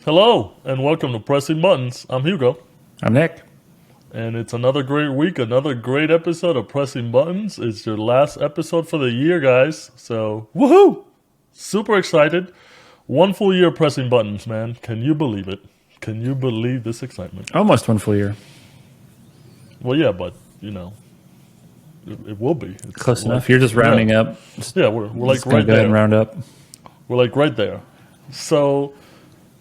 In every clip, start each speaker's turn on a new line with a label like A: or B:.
A: Hello, and welcome to Pressing Buttons. I'm Hugo,
B: I'm Nick.
A: and it's another great week, another great episode of Pressing Buttons. It's your last episode for the year, guys. So, woohoo! Super excited. One full year of Pressing Buttons, man. Can you believe it? Can you believe this excitement?
B: Almost one full year.
A: Well, yeah, but, it will be. It's
B: Close enough. You're just rounding up.
A: Yeah, we're like
B: Just gonna
A: right
B: go ahead and
A: there.
B: round up.
A: We're like right there. So,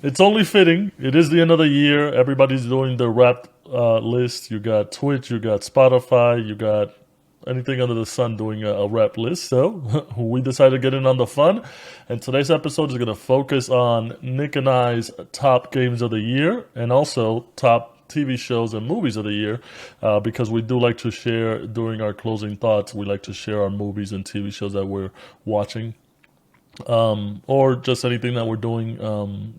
A: it's only fitting. It is the end of the year. Everybody's doing their rap list. You got Twitch, you got Spotify, you got anything under the sun doing a rap list. So we decided to get in on the fun. And today's episode is going to focus on Nick and I's top games of the year and also top TV shows and movies of the year because we do like to share during our closing thoughts. We like to share our movies and TV shows that we're watching or just anything that we're doing,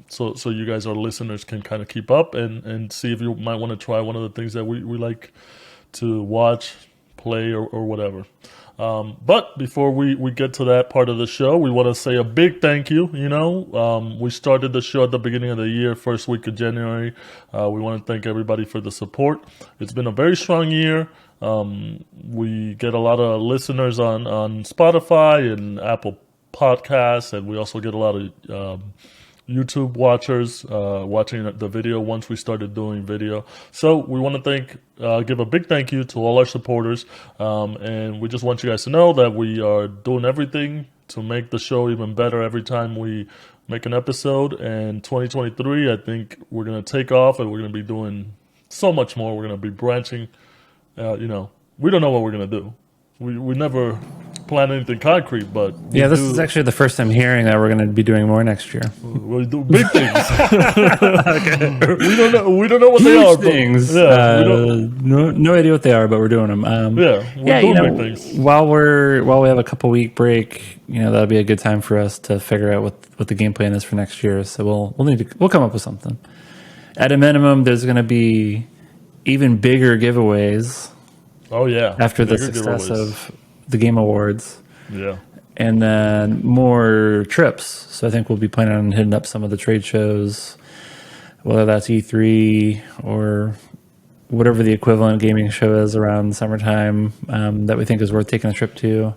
A: so you guys, our listeners, can kind of keep up and see if you might want to try one of the things that we like to watch, play, or whatever. But before we get to that part of the show, we want to say a big thank you. We started the show at the beginning of the year, first week of January. We want to thank everybody for the support. It's been a very strong year. We get a lot of listeners on Spotify and Apple Podcasts, and we also get a lot of YouTube watchers watching the video once we started doing video. So we want to give a big thank you to all our supporters, and we just want you guys to know that we are doing everything to make the show even better every time we make an episode. And 2023, I think we're going to take off, and we're going to be doing so much more. We're going to be branching. We don't know what we're going to do. We never plan anything concrete, but
B: This is actually the first time hearing that we're going to be doing more next year.
A: We do big things. We don't know what they are.
B: Things. No idea what they are, but we're doing them.
A: We're doing big things.
B: While we have a couple week break, that'll be a good time for us to figure out what the game plan is for next year. So we'll come up with something. At a minimum, there's going to be even bigger giveaways.
A: Oh yeah!
B: After the success of the Game Awards.
A: Yeah.
B: And then more trips. So I think we'll be planning on hitting up some of the trade shows, whether that's E3 or whatever the equivalent gaming show is around summertime that we think is worth taking a trip to.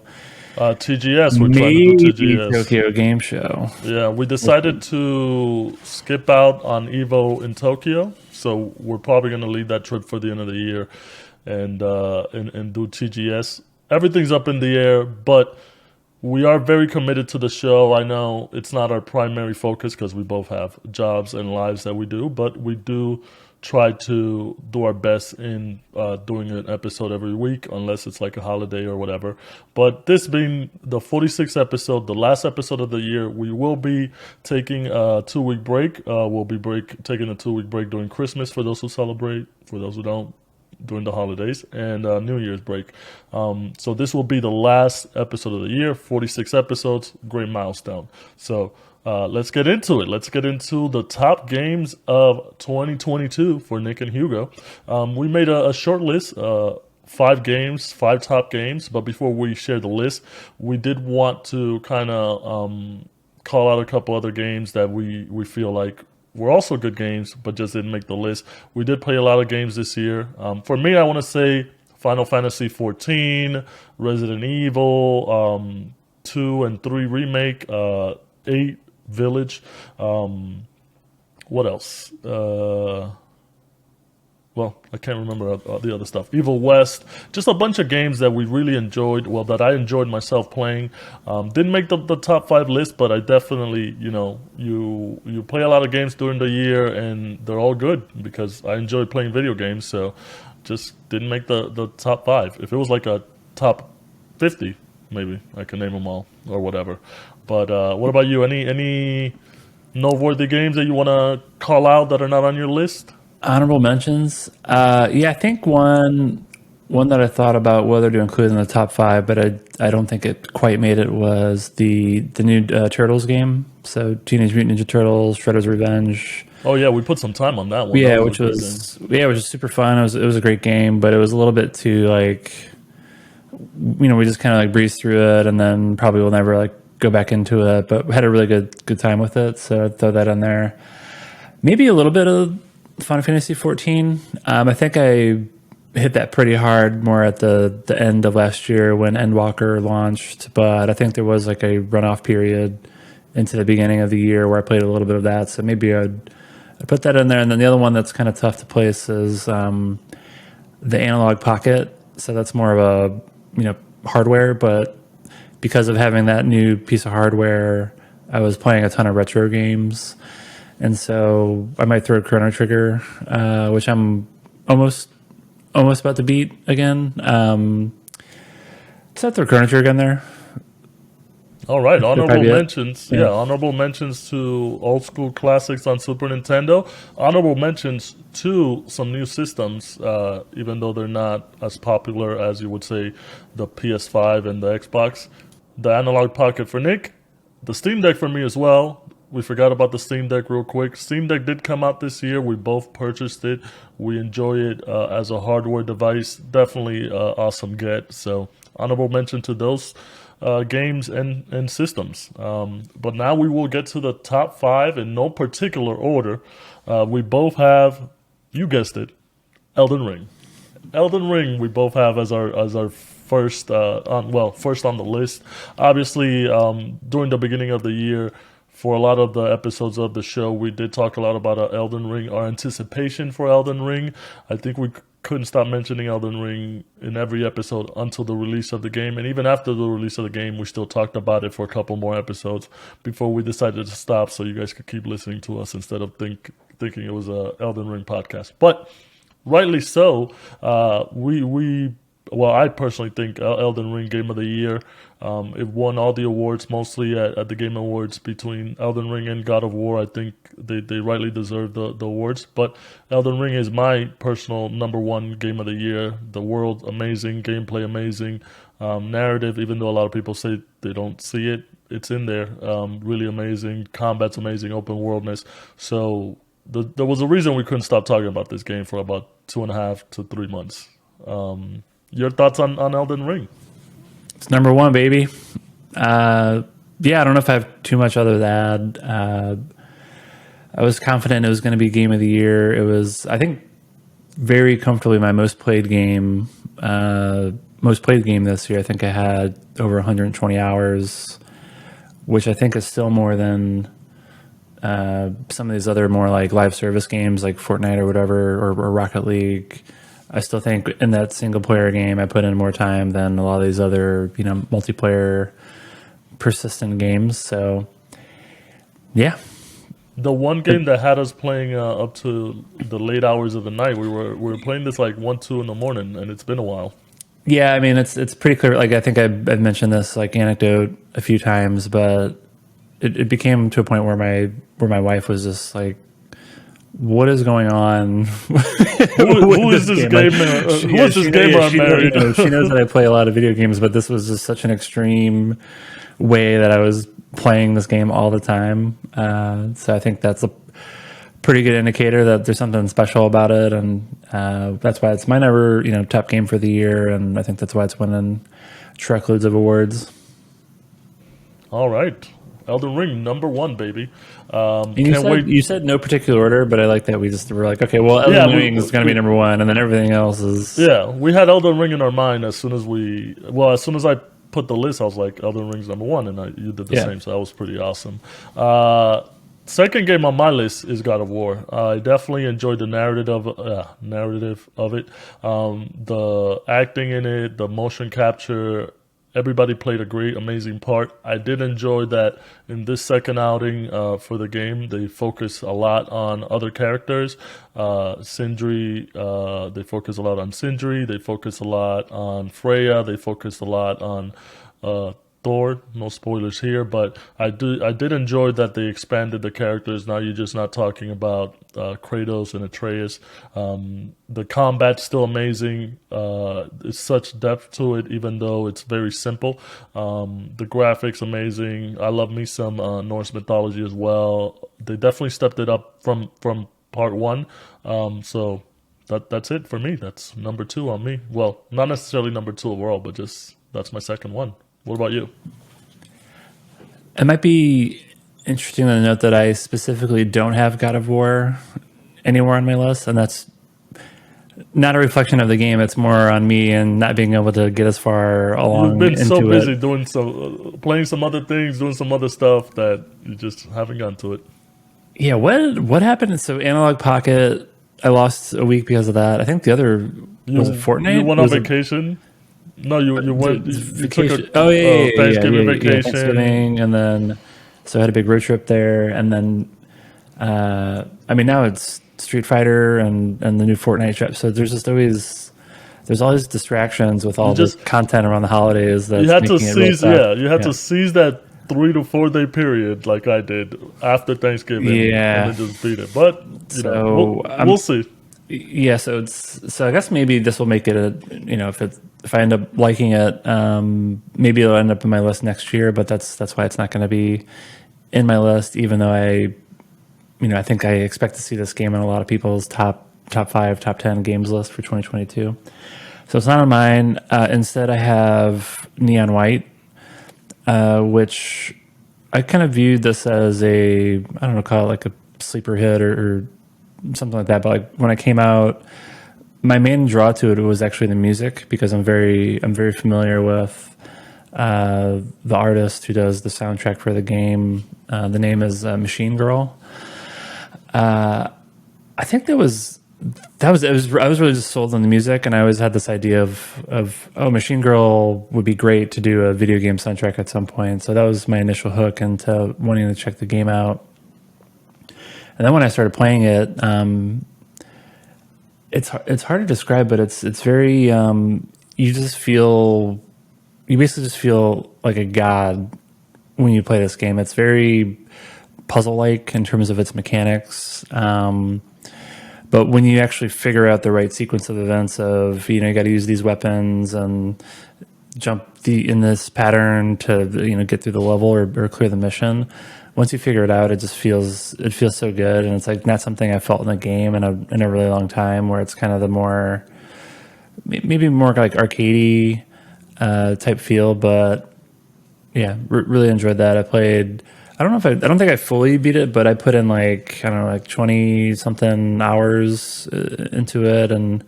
A: TGS. We're trying to do TGS.
B: Tokyo Game Show.
A: Yeah, we decided to skip out on Evo in Tokyo. So we're probably going to leave that trip for the end of the year and do TGS. Everything's up in the air, but we are very committed to the show. I know it's not our primary focus because we both have jobs and lives that we do, but we do try to do our best in doing an episode every week, unless it's like a holiday or whatever. But this being the 46th episode, the last episode of the year, we will be taking a 2-week break. We'll be taking a 2-week break during Christmas for those who celebrate, for those who don't, during the holidays, and New Year's break. So this will be the last episode of the year, 46 episodes, great milestone. So let's get into it. Let's get into the top games of 2022 for Nick and Hugo. We made a short list, 5 top games, but before we share the list, we did want to kind of call out a couple other games that we feel like were also good games, but just didn't make the list. We did play a lot of games this year. For me, I want to say Final Fantasy XIV, Resident Evil 2 and 3 remake, 8 Village. What else? I can't remember the other stuff. Evil West, just a bunch of games that we really enjoyed. Well, that I enjoyed myself playing. Didn't make the top 5 list, but I definitely, you play a lot of games during the year, and they're all good because I enjoy playing video games. So, just didn't make the top 5. If it was like a top 50, maybe I can name them all or whatever. But what about you? Any noteworthy games that you want to call out that are not on your list?
B: Honorable mentions. I think one that I thought about whether to include in the top 5, but I don't think it quite made it, was the new Turtles game. So Teenage Mutant Ninja Turtles, Shredder's Revenge.
A: Oh yeah, we put some time on that one.
B: Yeah, which was super fun. It was a great game, but it was a little bit too we just kind of breezed through it, and then probably will never go back into it. But we had a really good time with it, so I'd throw that in there. Maybe a little bit of Final Fantasy 14. I think I hit that pretty hard more at the end of last year when Endwalker launched, but I think there was like a runoff period into the beginning of the year where I played a little bit of that. So maybe I'd put that in there. And then the other one that's kind of tough to place is the Analog Pocket. So that's more of a hardware, but because of having that new piece of hardware, I was playing a ton of retro games. And so I might throw Chrono Trigger, which I'm almost about to beat again. So I throw Chrono Trigger in there.
A: All right, honorable
B: Maybe it.
A: mentions. Yeah,
B: Yeah.
A: honorable mentions to old school classics on Super Nintendo. Honorable mentions to some new systems, even though they're not as popular as you would say the PS5 and the Xbox. The Analog Pocket for Nick, the Steam Deck for me as well. We forgot about the Steam Deck real quick. Steam Deck did come out this year. We both purchased it. We enjoy it as a hardware device. Definitely awesome get. So honorable mention to those games and systems. But now we will get to the top five in no particular order. We both have, you guessed it, Elden Ring. Elden Ring we both have as our first first on the list. Obviously, during the beginning of the year, for a lot of the episodes of the show, we did talk a lot about Elden Ring, our anticipation for Elden Ring. I think we couldn't stop mentioning Elden Ring in every episode until the release of the game, and even after the release of the game, we still talked about it for a couple more episodes before we decided to stop, so you guys could keep listening to us instead of thinking it was a Elden Ring podcast. But rightly so. I personally think Elden Ring Game of the Year. It won all the awards, mostly at the Game Awards between Elden Ring and God of War. I think they rightly deserve the awards. But Elden Ring is my personal number one Game of the Year. The world amazing, gameplay amazing, narrative. Even though a lot of people say they don't see it, it's in there. Really amazing, combat's amazing, open worldness. So there was a reason we couldn't stop talking about this game for about 2.5 to 3 months. Your thoughts on Elden Ring?
B: It's number one, baby. Yeah, I don't know if I have too much other to add. I was confident it was going to be game of the year. It was, I think, very comfortably my most played game. Most played game this year. I think I had over 120 hours, which I think is still more than some of these other more like live service games like Fortnite or whatever, or Rocket League. I still think in that single player game I put in more time than a lot of these other multiplayer persistent games. So yeah.
A: The one game that had us playing up to the late hours of the night, we were playing this like 1, 2 in the morning, and it's been a while.
B: Yeah, I mean it's pretty clear. Like I think I've mentioned this like anecdote a few times, but it became to a point where my wife was just like, "What is going on?
A: Who is this gamer? Who is this gamer I'm married?"
B: She knows that I play a lot of video games, but this was just such an extreme way that I was playing this game all the time. So I think that's a pretty good indicator that there's something special about it, and that's why it's my never top game for the year, and I think that's why it's winning truckloads of awards.
A: All right, Elden Ring number one, baby.
B: And
A: Can't wait.
B: you said no particular order, but I like that we just were like, okay, well, Elden Ring is going to be number one, and then everything else is.
A: Yeah, we had Elden Ring in our mind as soon as I put the list, I was like, Elden Ring's number one, and you did the same, so that was pretty awesome. Second game on my list is God of War. I definitely enjoyed the narrative of it, the acting in it, the motion capture. Everybody played a great, amazing part. I did enjoy that in this second outing for the game, they focus a lot on other characters. Sindri, they focus a lot on Sindri. They focus a lot on Freya. They focus a lot on Thor. No spoilers here, but I did enjoy that they expanded the characters. Now you're just not talking about Kratos and Atreus. The combat's still amazing. It's such depth to it, even though it's very simple. The graphics amazing. I love me some Norse mythology as well. They definitely stepped it up from part one. So that's it for me. That's number two on me. Well, not necessarily number two overall, but just that's my second one. What about you?
B: It might be interesting to note that I specifically don't have God of War anywhere on my list, and that's not a reflection of the game. It's more on me and not being able to get as far
A: You've
B: along
A: been so
B: into
A: busy
B: it.
A: doing playing some other things, doing some other stuff that you just haven't gotten to it.
B: Yeah, what happened? So Analog Pocket, I lost a week because of that. I think the other was it
A: You
B: Fortnite?
A: went on
B: Was it
A: vacation. No, you went.
B: the
A: You took a
B: vacation? Oh yeah,
A: Thanksgiving
B: yeah.
A: vacation.
B: Thanksgiving, and then so I had a big road trip there, and then I mean now it's Street Fighter and the new Fortnite trip. So there's all these distractions with
A: You
B: all the
A: just
B: content around the holidays
A: you
B: that's
A: had to
B: making it really
A: seize.
B: tough.
A: Yeah, you had
B: Yeah,
A: to seize that 3 to 4 day period, like I did after Thanksgiving, and then
B: yeah.
A: just beat it. But
B: So
A: we'll see.
B: yeah, so I guess maybe this will make it a if I end up liking it, maybe it'll end up in my list next year. But that's why it's not going to be in my list, even though I think I expect to see this game on a lot of people's top five, top 10 games list for 2022. So it's not on mine. Instead, I have Neon White, which I kind of viewed this as I don't know, call it like a sleeper hit or something like that. But like when I came out, my main draw to it was actually the music because I'm very familiar with the artist who does the soundtrack for the game. The name is Machine Girl. I think I was really just sold on the music, and I always had this idea of oh, Machine Girl would be great to do a video game soundtrack at some point. So that was my initial hook into wanting to check the game out. And then when I started playing it, it's hard to describe, but it's very you basically just feel like a god when you play this game. It's very puzzle like in terms of its mechanics. But when you actually figure out the right sequence of events of you got to use these weapons and jump in this pattern to get through the level or clear the mission. Once you figure it out, it feels so good, and it's like not something I felt in a game in a really long time. Where it's kind of the more maybe more like arcadey type feel, but yeah, really enjoyed that. I played. I don't think I fully beat it, but I put in like I don't know, like 20 something hours into it, and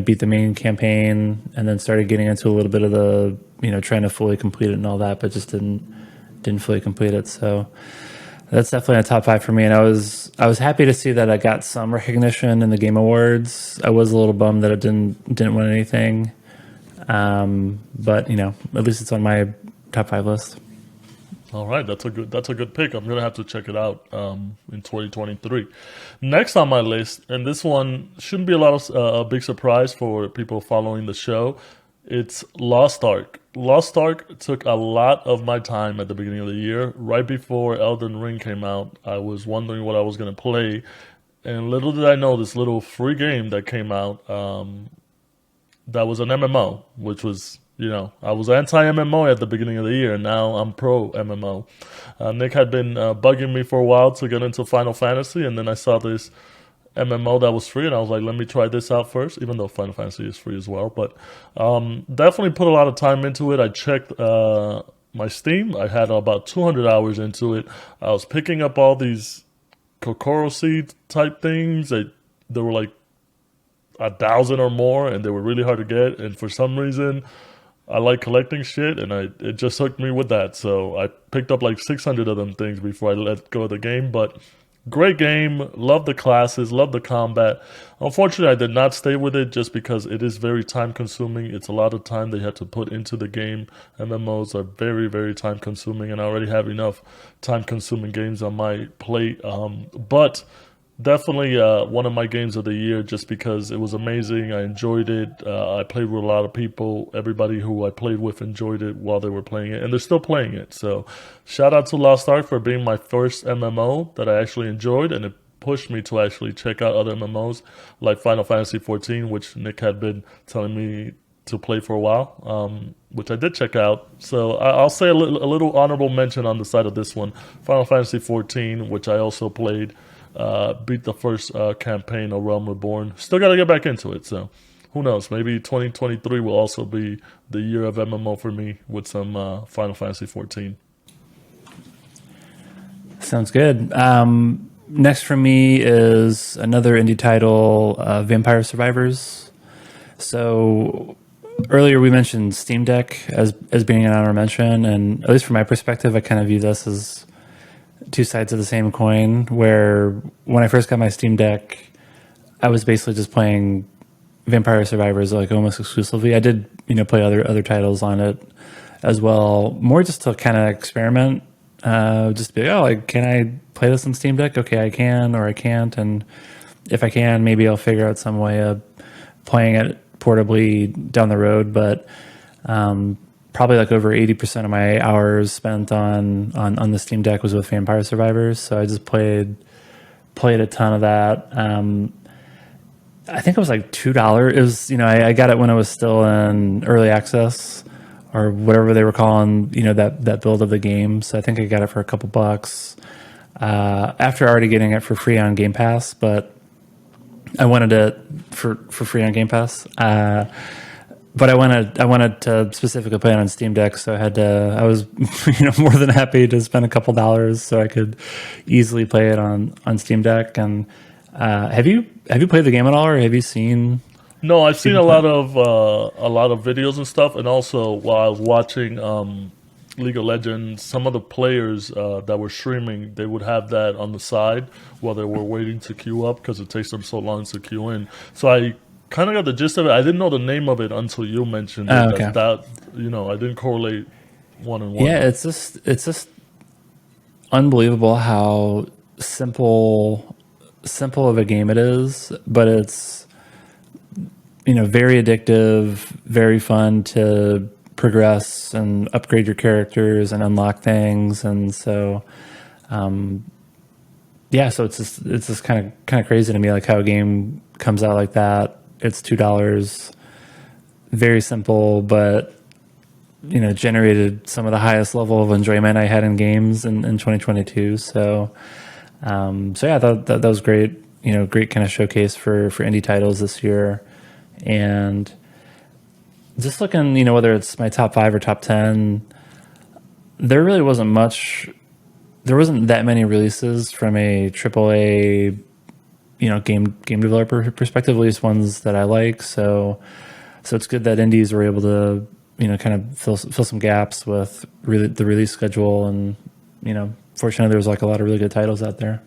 B: beat the main campaign, and then started getting into a little bit of the trying to fully complete it and all that, but just didn't fully complete it. So that's definitely a top five for me. And I was happy to see that I got some recognition in the Game Awards. I was a little bummed that it didn't win anything, but at least it's on my top five list.
A: All right, that's a good pick. I'm gonna have to check it out in 2023. Next on my list, and this one shouldn't be a big surprise for people following the show. It's Lost Ark. Lost Ark took a lot of my time at the beginning of the year. Right before Elden Ring came out, I was wondering what I was gonna play, and little did I know this little free game that came out that was an MMO, which was, I was anti MMO at the beginning of the year, and now I'm pro MMO. Nick had been bugging me for a while to get into Final Fantasy, and then I saw this MMO that was free, and I was like, let me try this out first, even though Final Fantasy is free as well. But definitely put a lot of time into it. I checked my Steam. I had about 200 hours into it. I was picking up all these Kokoro seed type things. They were like 1,000 or more, and they were really hard to get. And for some reason, I like collecting shit, and it just hooked me with that. So I picked up like 600 of them things before I let go of the game. But great game. Love the classes. Love the combat. Unfortunately, I did not stay with it just because it is very time consuming. It's a lot of time they had to put into the game. MMOs are very, very time consuming, and I already have enough time consuming games on my plate. But definitely one of my games of the year just because it was amazing. I enjoyed it. I played with a lot of people. Everybody who I played with enjoyed it while they were playing it, and they're still playing it. So shout out to Lost Ark for being my first MMO that I actually enjoyed, and it pushed me to actually check out other MMOs like Final Fantasy 14, which Nick had been telling me to play for a while, which I did check out. So I'll say a little honorable mention on the side of this one. Final Fantasy 14, which I also played. Beat the first campaign of Realm Reborn. Still got to get back into it. So who knows? Maybe 2023 will also be the year of MMO for me with some Final Fantasy 14.
B: Sounds good. Next for me is another indie title, Vampire Survivors. So earlier we mentioned Steam Deck as being an honor mention, and at least from my perspective, I kind of view this as two sides of the same coin. Where when I first got my Steam Deck, I was basically just playing Vampire Survivors like almost exclusively. I did play other titles on it as well, more just to kind of experiment. Just to be like, oh, like, can I play this on Steam Deck? Okay, I can or I can't, and if I can, maybe I'll figure out some way of playing it portably down the road. But probably like over 80% of my hours spent on the Steam Deck was with Vampire Survivors. So I just played a ton of that. I think it was like $2. It was, I got it when it was still in early access or whatever they were calling, that build of the game. So I think I got it for a couple bucks after already getting it for free on Game Pass. But I wanted it for free on Game Pass. But I wanted to specifically play it on Steam Deck, so I was more than happy to spend a couple dollars so I could easily play it on Steam Deck. And have you played the game at all, or have you seen?
A: No, I've seen
B: Steam Deck?
A: a lot of videos and stuff, and also while I was watching League of Legends, some of the players that were streaming, they would have that on the side while they were waiting to queue up because it takes them so long to queue in. So I kind of got the gist of it. I didn't know the name of it until you mentioned it.
B: Oh, okay.
A: I didn't correlate one and one.
B: Yeah, it's just unbelievable how simple of a game it is, but it's very addictive, very fun to progress and upgrade your characters and unlock things. And so so it's just kind of crazy to me, like how a game comes out like that. It's $2, very simple, but generated some of the highest level of enjoyment I had in games in 2022. So yeah, I thought that was great. Great kind of showcase for indie titles this year. And just looking, whether it's my top 5 or top 10, there really wasn't much. There wasn't that many releases from a AAA, game developer perspective, at least ones that I like. So it's good that indies were able to, kind of fill some gaps with the release schedule. And, fortunately, there was like a lot of really good titles out there.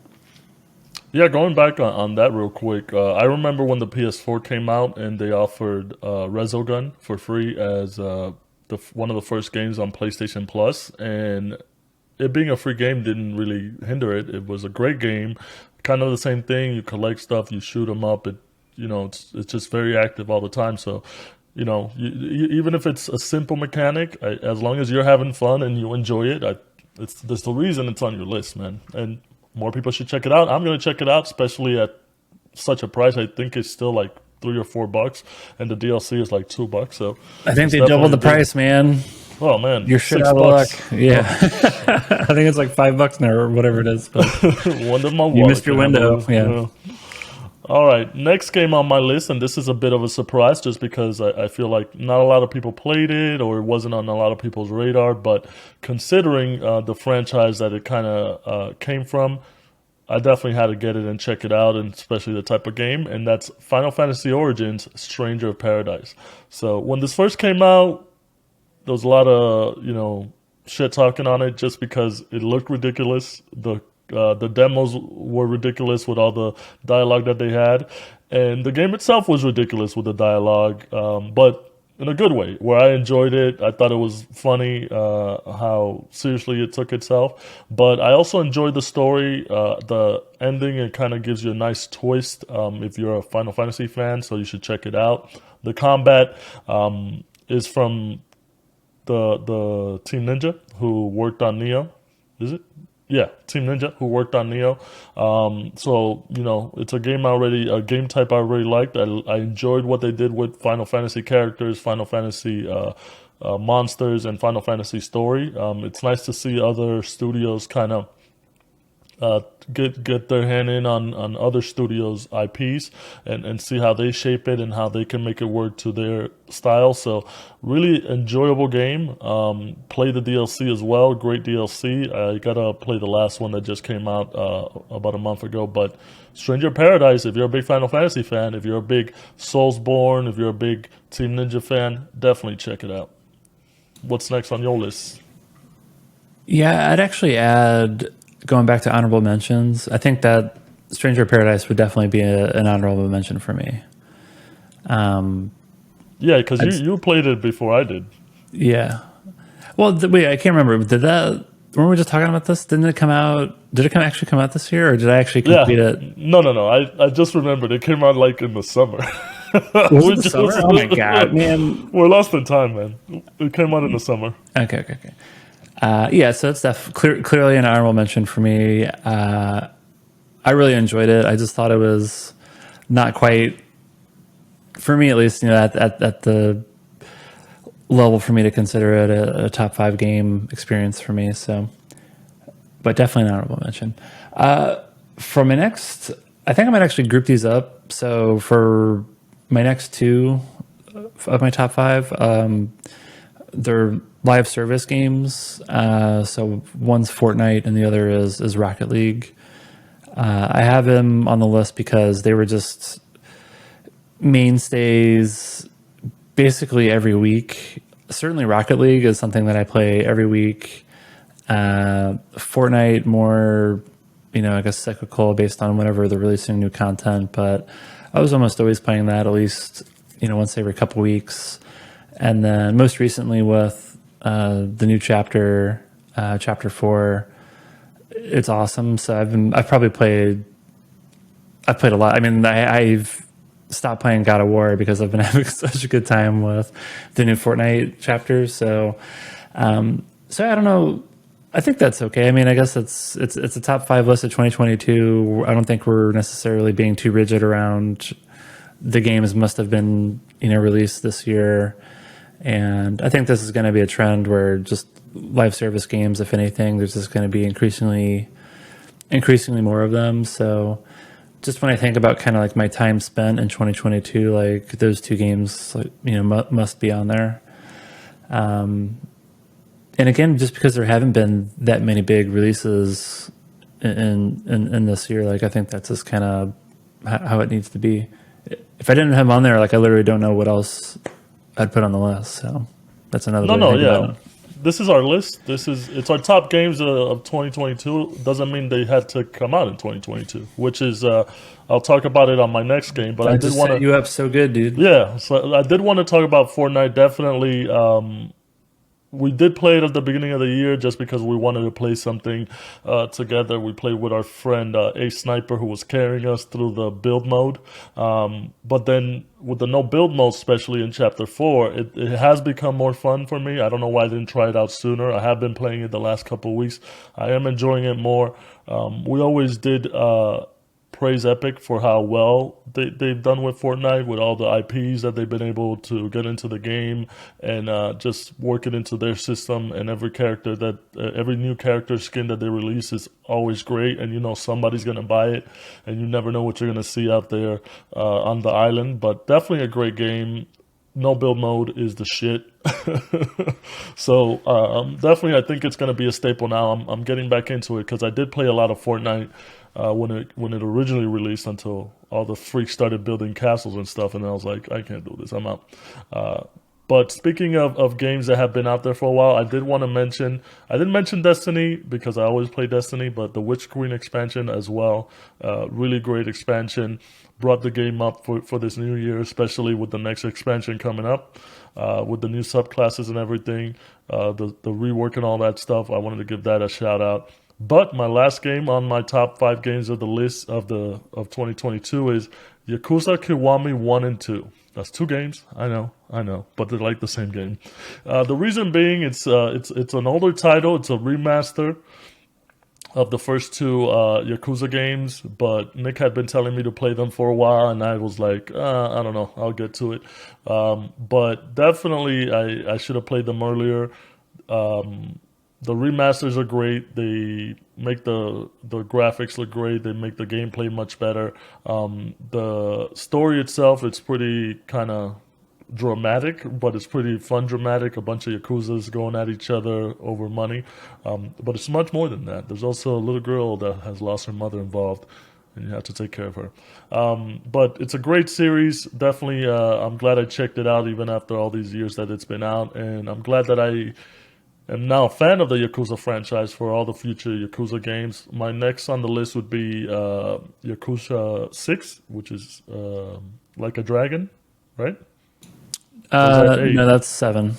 A: Yeah, going back on that real quick, I remember when the PS4 came out and they offered Resogun for free as one of the first games on PlayStation Plus, and it being a free game didn't really hinder it. It was a great game, kind of the same thing. You collect stuff, you shoot them up. It's just very active all the time. So, even if it's a simple mechanic, as long as you're having fun and you enjoy it, there's the reason it's on your list, man. And more people should check it out. I'm going to check it out, especially at such a price. I think it's still like $3 or $4, and the DLC is like $2. So
B: I think
A: it's
B: they doubled the
A: definitely
B: price, man.
A: Oh man,
B: You're shit out of luck. Yeah. I think it's like $5 now or whatever it is. But
A: Wonder my
B: you
A: wallet
B: missed your
A: can handle
B: window.
A: it.
B: Yeah.
A: All right, next game on my list, and this is a bit of a surprise just because I feel like not a lot of people played it or it wasn't on a lot of people's radar, but considering the franchise that it kind of came from, I definitely had to get it and check it out, and especially the type of game, and that's Final Fantasy Origins Stranger of Paradise. So when this first came out, there was a lot of, shit talking on it just because it looked ridiculous. The demos were ridiculous with all the dialogue that they had, and the game itself was ridiculous with the dialogue, but in a good way, where I enjoyed it. I thought it was funny how seriously it took itself, but I also enjoyed the story. The ending, it kind of gives you a nice twist if you're a Final Fantasy fan, so you should check it out. The combat is from the Team Ninja who worked on Neo. Is it? Yeah, Team Ninja who worked on Neo. So it's a game type I already liked. I enjoyed what they did with Final Fantasy characters, Final Fantasy monsters, and Final Fantasy story. It's nice to see other studios kind of uh, get their hand in on other studios' IPs and see how they shape it and how they can make it work to their style. So really enjoyable game. Play the DLC as well. Great DLC. I gotta play the last one that just came out about a month ago. But Stranger Paradise, if you're a big Final Fantasy fan, if you're a big Soulsborne, if you're a big Team Ninja fan, definitely check it out. What's next on your list?
B: Yeah, I'd actually add, going back to honorable mentions, I think that Stranger Paradise would definitely be an honorable mention for me. Um,
A: Yeah, because
B: I'd,
A: you played it before I did.
B: yeah. Well, wait, I can't remember. Did that? Weren't we just talking about this? Didn't it come out? Did it actually come out this year, or did I actually complete
A: Yeah,
B: it?
A: no. I just remembered it came out like in the summer.
B: Was it
A: we
B: the summer?
A: just
B: Oh my god, man!
A: we're lost in time, man. It came out in the summer.
B: Okay. Yeah, so it's clearly an honorable mention for me. I really enjoyed it. I just thought it was not quite, for me at least, at the level for me to consider it a top five game experience for me. So, but definitely an honorable mention. For my next, I think I might actually group these up. So for my next two of my top five, they're live service games. So one's Fortnite and the other is Rocket League. I have them on the list because they were just mainstays basically every week. Certainly, Rocket League is something that I play every week. Fortnite more, I guess cyclical based on whenever they're releasing new content. But I was almost always playing that at least, once every couple weeks. And then most recently with the new chapter 4, it's awesome. So I've played a lot. I mean, I've stopped playing God of War because I've been having such a good time with the new Fortnite chapters. So I don't know. I think that's okay. I mean, I guess it's a top five list of 2022. I don't think we're necessarily being too rigid around the games must have been released this year, and I think this is going to be a trend where just live service games, if anything, there's just going to be increasingly more of them. So just when I think about kind of like my time spent in 2022, like those two games, like, must be on there. And again, just because there haven't been that many big releases in this year, like I think that's just kind of how it needs to be. If I didn't have them on there, like I literally don't know what else I'd put on the list. So that's another way to
A: No,
B: think about
A: yeah.
B: it.
A: This is our list. It's our top games of 2022. Doesn't mean they had to come out in 2022, which is I'll talk about it on my next game. But I
B: I
A: did
B: just
A: want
B: set
A: to,
B: you up so good, dude.
A: yeah. So I did want to talk about Fortnite. Definitely, we did play it at the beginning of the year just because we wanted to play something together. We played with our friend A Sniper, who was carrying us through the build mode. But then with the no build mode, especially in Chapter 4, it has become more fun for me. I don't know why I didn't try it out sooner. I have been playing it the last couple of weeks. I am enjoying it more. We always did praise Epic for how well they've done with Fortnite, with all the IPs that they've been able to get into the game and just work it into their system. And every new character skin that they release is always great. And somebody's going to buy it, and you never know what you're going to see out there on the island. But definitely a great game. No build mode is the shit. So definitely, I think it's going to be a staple now. I'm getting back into it because I did play a lot of Fortnite when it originally released until all the freaks started building castles and stuff, and I was like, I can't do this. I'm out. But speaking of games that have been out there for a while, I didn't mention Destiny because I always play Destiny, but the Witch Queen expansion as well. Really great expansion. Brought the game up for this new year, especially with the next expansion coming up, with the new subclasses and everything, the rework and all that stuff. I wanted to give that a shout out. But my last game on my top five games of the list of 2022 is Yakuza Kiwami 1 and 2. That's two games. I know, but they're like the same game. The reason being, it's an older title. It's a remaster of the first two Yakuza games, but Nick had been telling me to play them for a while, and I was like, I don't know, I'll get to it. But definitely, I should have played them earlier. The remasters are great. They make the graphics look great. They make the gameplay much better. The story itself, it's pretty kind of dramatic, but it's pretty fun dramatic. A bunch of Yakuzas going at each other over money. But it's much more than that. There's also a little girl that has lost her mother involved, and you have to take care of her. But it's a great series. Definitely, I'm glad I checked it out even after all these years that it's been out. And I'm glad that I am now a fan of the Yakuza franchise for all the future Yakuza games. My next on the list would be Yakuza 6, which is like a dragon, right? Or is that 8?
B: No, that's 7.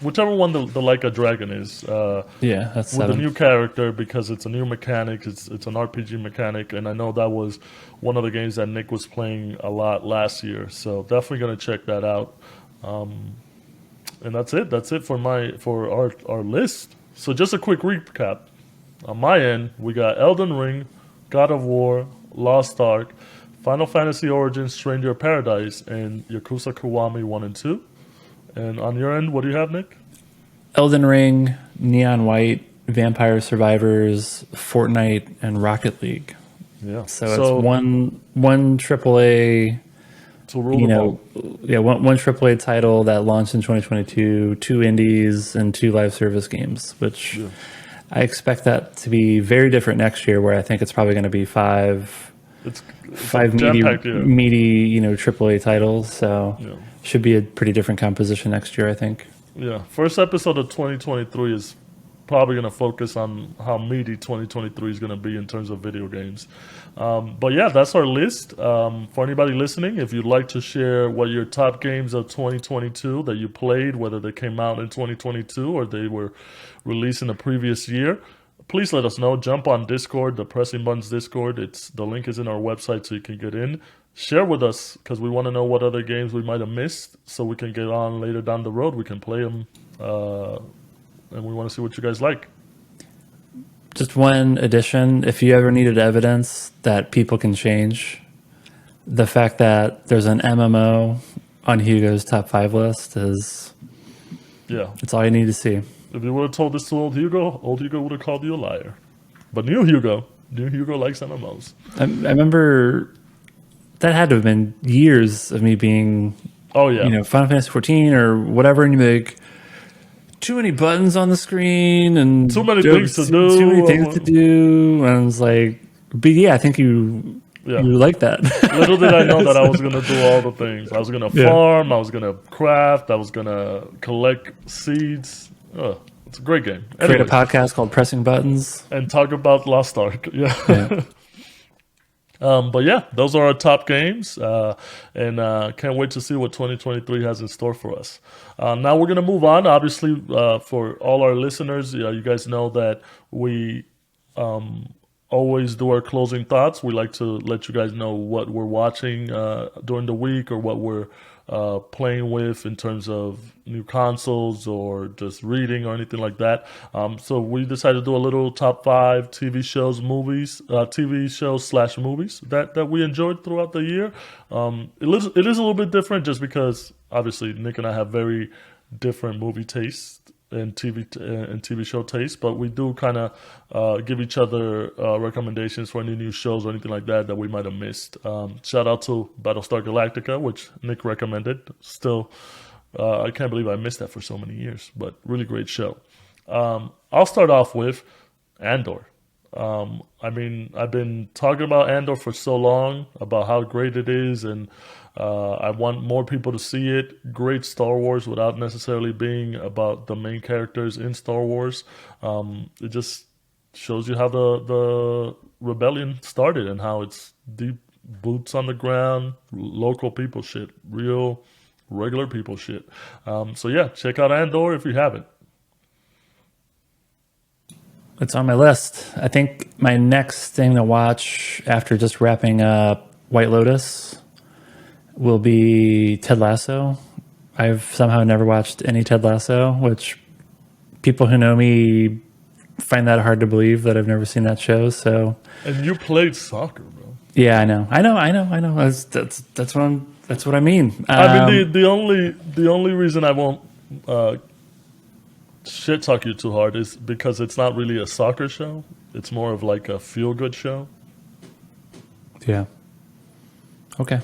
A: Whichever one the Like a Dragon is.
B: Yeah, that's
A: With a
B: 7.
A: new character because it's a new mechanic. It's an RPG mechanic, and I know that was one of the games that Nick was playing a lot last year. So definitely gonna check that out. And that's it. That's it for our list. So just a quick recap. On my end, we got Elden Ring, God of War, Lost Ark, Final Fantasy Origins, Stranger of Paradise, and Yakuza Kiwami 1 and 2. And on your end, what do you have, Nick?
B: Elden Ring, Neon White, Vampire Survivors, Fortnite, and Rocket League.
A: Yeah.
B: So it's one AAA,
A: to rule them all.
B: one AAA title that launched in 2022, 2 indies, and 2 live service games, which I expect that to be very different next year, where I think it's probably going to be 5
A: It's
B: meaty, AAA titles. So should be a pretty different composition next year, I think.
A: Yeah. First episode of 2023 is probably going to focus on how meaty 2023 is going to be in terms of video games. But yeah, that's our list. For anybody listening, if you'd like to share what your top games of 2022 that you played, whether they came out in 2022 or they were released in the previous year, please let us know. Jump on Discord, the Pressing Buttons Discord. The link is in our website so you can get in. Share with us because we want to know what other games we might have missed so we can get on later down the road. We can play them, and we want to see what you guys like.
B: Just one addition. If you ever needed evidence that people can change, the fact that there's an MMO on Hugo's top 5 list it's all you need to see.
A: If you would have told this to old Hugo would have called you a liar. But new Hugo likes MMOs.
B: I remember that had to have been years of me being, Final Fantasy 14 or whatever, and you're like, too many buttons on the screen and
A: too many things to do.
B: Too many things to do. And I was like, but yeah, I think you like that.
A: Little did I know that I was going to do all the things. I was going to farm. I was going to craft. I was going to collect seeds. It's a great game.
B: Create a podcast called Pressing Buttons.
A: And talk about Lost Ark. Yeah. But yeah, those are our top games, and can't wait to see what 2023 has in store for us. Now we're going to move on. Obviously, for all our listeners, you guys know that we always do our closing thoughts. We like to let you guys know what we're watching during the week or what we're playing with in terms of new consoles or just reading or anything like that. So we decided to do a little top 5 TV shows, movies, TV shows / movies that we enjoyed throughout the year. It is a little bit different just because obviously Nick and I have very different movie tastes and TV show tastes, but we do kind of give each other recommendations for any new shows or anything like that we might have missed. Shout out to Battlestar Galactica, which Nick recommended. Still, I can't believe I missed that for so many years, but really great show. I'll start off with Andor. I've been talking about Andor for so long, about how great it is, and I want more people to see it. Great Star Wars without necessarily being about the main characters in Star Wars. It just shows you how the rebellion started and how it's deep boots on the ground, local people shit, real regular people shit. So yeah, check out Andor if you haven't.
B: It's on my list. I think my next thing to watch after just wrapping up White Lotus will be Ted Lasso. I've somehow never watched any Ted Lasso, which people who know me find that hard to believe that I've never seen that show. So,
A: and you played soccer, bro.
B: Yeah, I know. That's what I mean.
A: The only reason I won't shit talk you too hard is because it's not really a soccer show. It's more of like a feel good show.
B: Yeah. Okay.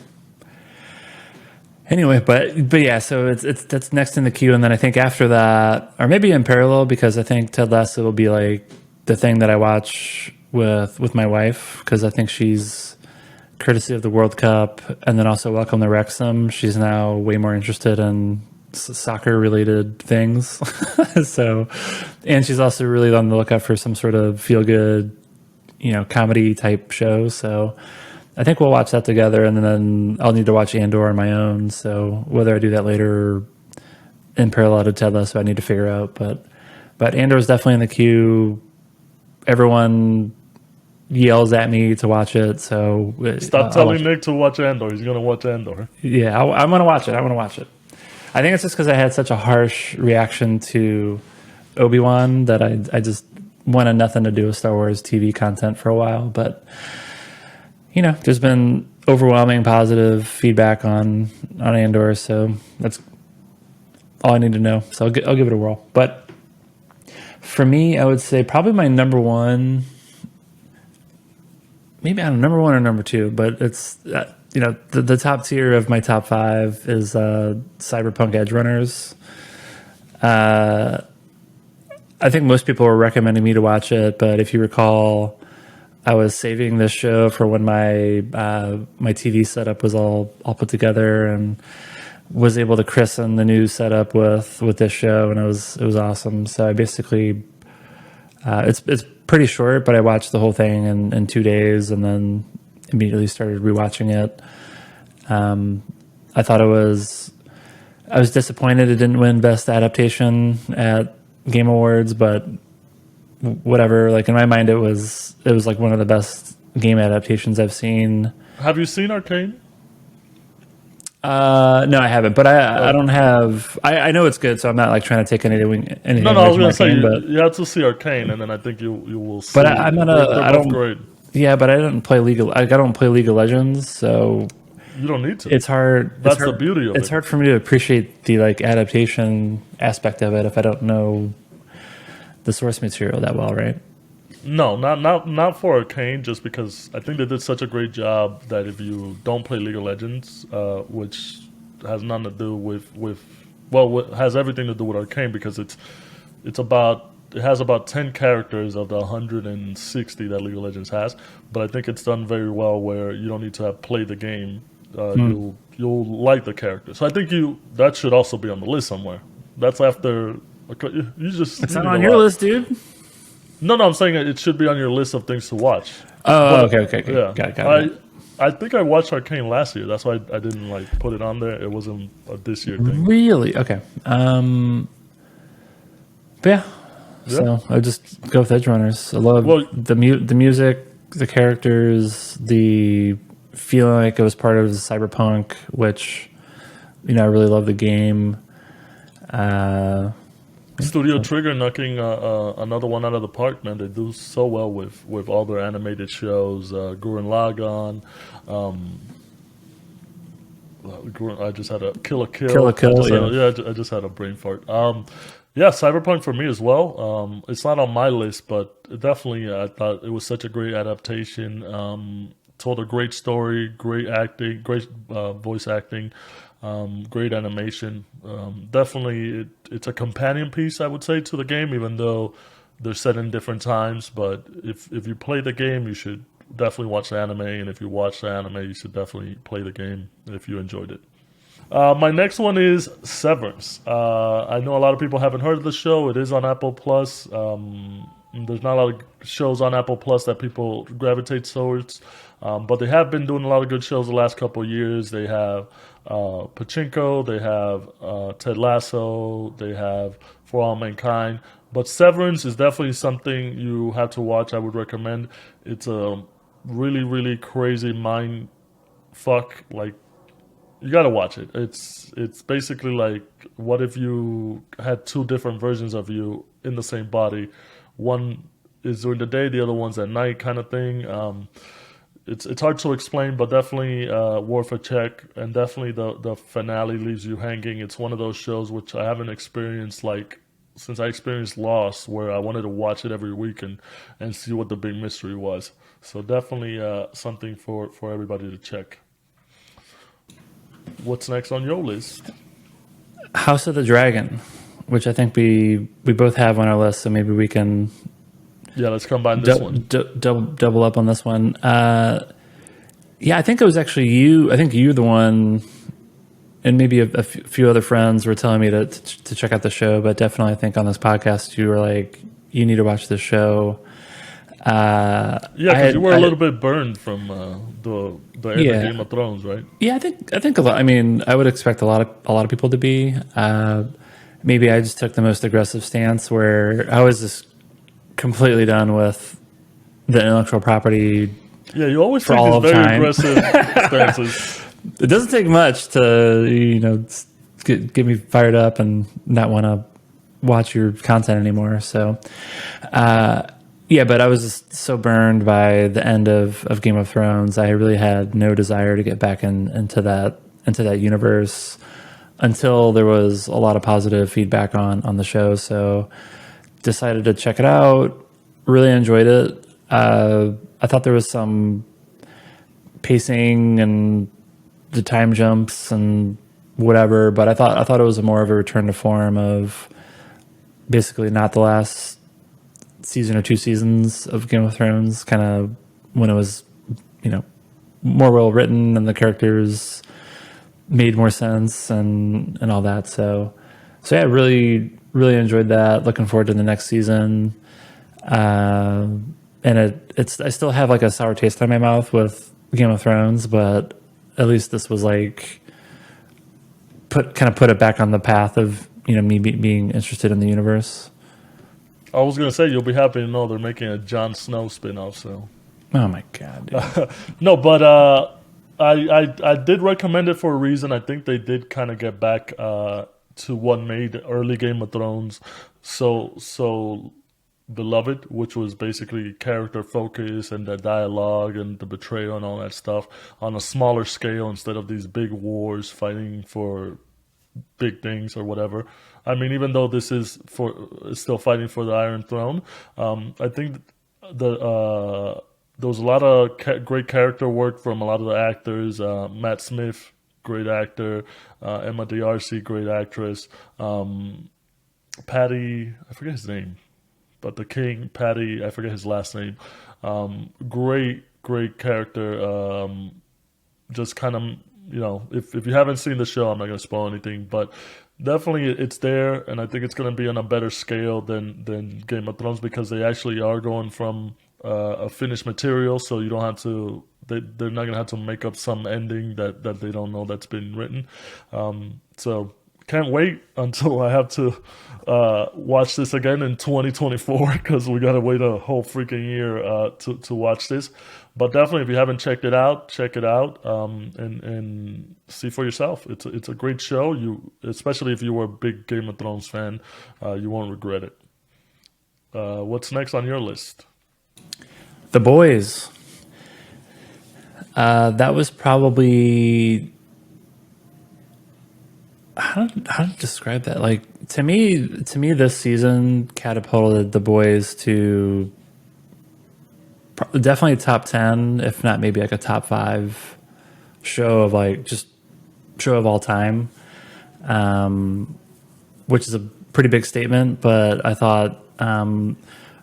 B: Anyway, but yeah, so it's that's next in the queue, and then I think after that, or maybe in parallel, because I think Ted Lasso will be like the thing that I watch with my wife, because I think she's courtesy of the World Cup, and then also Welcome to Wrexham. She's now way more interested in soccer related things. So, and she's also really on the lookout for some sort of feel good, comedy type show. So I think we'll watch that together, and then I'll need to watch Andor on my own. So whether I do that later or in parallel to Ted Lasso, I need to figure out. But Andor is definitely in the queue. Everyone yells at me to watch it, so
A: Stop
B: I'll
A: telling
B: watch it.
A: Nick to watch Andor. He's gonna watch Andor.
B: Yeah, I'm gonna watch it. I want to watch it. I think it's just because I had such a harsh reaction to Obi-Wan that I just wanted nothing to do with Star Wars TV content for a while. But there's been overwhelming positive feedback on Andor, so that's all I need to know. So I'll give it a whirl. But for me, I would say probably my number one, maybe I don't know, number one or number two, but it's the top tier of my top five is Cyberpunk Edge Runners. I think most people were recommending me to watch it, but if you recall, I was saving this show for when my TV setup was all put together, and was able to christen the new setup with this show, and it was awesome. So I basically it's pretty short, but I watched the whole thing in 2 days, and then immediately started rewatching it. I thought I was disappointed it didn't win Best Adaptation at Game Awards, but whatever. Like in my mind, it was like one of the best game adaptations I've seen.
A: Have you seen Arcane?
B: No, I haven't, but I
A: Oh.
B: don't have. I know it's good, so I'm not like trying to take anything
A: No, no, I
B: away
A: was
B: from
A: gonna say
B: Arcane, but
A: you have to see Arcane, and then I think you will
B: but
A: see.
B: I'm not
A: They're
B: I
A: both
B: don't.
A: great.
B: Yeah, but I didn't play I don't play League of Legends, so
A: You don't need to.
B: it's hard.
A: That's the beauty of
B: It's
A: it.
B: hard for me to appreciate the like adaptation aspect of it if I don't know the source material that well, right?
A: No, not for Arcane. Just because I think they did such a great job that if you don't play League of Legends, which has nothing to do with well, has everything to do with Arcane because it's about it has about 10 characters of the 160 that League of Legends has, but I think it's done very well where you don't need to have played the game. You'll like the character. So I think that should also be on the list somewhere. That's after you just
B: It's
A: you
B: not
A: need
B: on
A: a
B: your
A: lot.
B: list, dude.
A: No, I'm saying it should be on your list of things to watch.
B: Oh,
A: But
B: okay.
A: yeah,
B: Got it.
A: I think I watched Arcane last year. That's why I didn't like put it on there. It wasn't a this year thing.
B: Really? Okay. But yeah.
A: Yeah.
B: So I just go with Edge Runners. I love
A: Well,
B: the music, the characters, the feeling like it was part of Cyberpunk, which I really love the game.
A: Studio Trigger knocking another one out of the park, man. They do so well with all their animated shows. Gurren Lagann. I just had a Kill a Kill.
B: Kill la Kill,
A: I just had a brain fart. Yeah, Cyberpunk for me as well. It's not on my list, but definitely I thought it was such a great adaptation. Told a great story, great acting, great voice acting, great animation. Definitely, it's a companion piece, I would say, to the game, even though they're set in different times. But if you play the game, you should definitely watch the anime, and if you watch the anime, you should definitely play the game if you enjoyed it. My next one is Severance. I know a lot of people haven't heard of the show. It is on Apple Plus. There's not a lot of shows on Apple Plus that people gravitate towards, but they have been doing a lot of good shows the last couple of years. They have Pachinko, they have Ted Lasso, they have For All Mankind. But Severance is definitely something you have to watch. I would recommend. It's a really, really crazy mind fuck. Like you gotta watch it. It's basically like what if you had two different versions of you in the same body. One is during the day, the other one's at night, kind of thing. It's hard to explain, but definitely worth a check. And definitely the finale leaves you hanging. It's one of those shows which I haven't experienced like since I experienced Lost, where I wanted to watch it every week and see what the big mystery was. So definitely something for everybody to check. What's next on your list?
B: House of the Dragon, which I think we both have on our list, so maybe we can
A: Yeah, let's combine this one.
B: double up on this one. Yeah, I think it was actually you. I think you, the one, and maybe a few other friends were telling me to check out the show. But definitely, I think on this podcast, you were like, you need to watch this show.
A: Yeah, because you were a little bit burned from the end of
B: Yeah,
A: Game of Thrones, right?
B: yeah. I think a lot. I mean, I would expect a lot of people to be. Maybe I just took the most aggressive stance where I was just completely done with the intellectual property
A: Yeah, you always
B: for
A: take
B: all
A: these
B: of
A: very
B: time.
A: aggressive stances.
B: It doesn't take much to get me fired up and not want to watch your content anymore. So yeah, but I was just so burned by the end of Game of Thrones. I really had no desire to get back into that universe until there was a lot of positive feedback on the show. So decided to check it out. Really enjoyed it. I thought there was some pacing and the time jumps and whatever, but I thought it was more of a return to form of basically not the last season or two seasons of Game of Thrones, kind of when it was, you know, more well written and the characters made more sense and all that. So yeah, really enjoyed that. Looking forward to the next season. And it's I still have like a sour taste in my mouth with Game of Thrones, but at least this was like put it back on the path of me being interested in the universe.
A: I was gonna say you'll be happy to know they're making a Jon Snow spin-off. So
B: Oh my god, dude.
A: no, but I did recommend it for a reason. I think they did kind of get back to what made early Game of Thrones so beloved, which was basically character focus and the dialogue and the betrayal and all that stuff on a smaller scale instead of these big wars fighting for big things or whatever. I mean, even though this is still fighting for the Iron Throne, I think there was a lot of great character work from a lot of the actors. Matt Smith, great actor. Emma D'Arcy, great actress. Patty, I forget his name, but the King, Patty, I forget his last name. Great character. Just kind of, if you haven't seen the show, I'm not going to spoil anything, but definitely it's there, and I think it's going to be on a better scale than Game of Thrones because they actually are going from a finished material, so you don't have to. They're not going to have to make up some ending that they don't know that's been written. So can't wait until I have to watch this again in 2024 because we got to wait a whole freaking year to watch this. But definitely, if you haven't checked it out, check it out and see for yourself. It's a great show. Especially if you were a big Game of Thrones fan, you won't regret it. What's next on your list?
B: The Boys. That was probably how to describe that. Like to me, this season catapulted The Boys to definitely top 10, if not maybe like a top 5 show of just show of all time, which is a pretty big statement. But I thought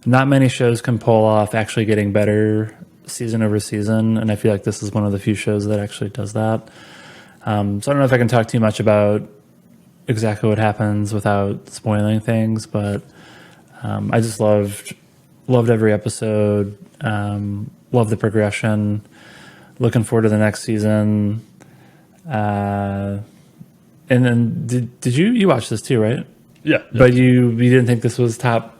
B: not many shows can pull off actually getting better season over season, and I feel like this is one of the few shows that actually does that. So I don't know if I can talk too much about exactly what happens without spoiling things, but I just loved every episode. Love the progression. Looking forward to the next season. And then did you watch this too, right?
A: Yeah.
B: But you didn't think this was top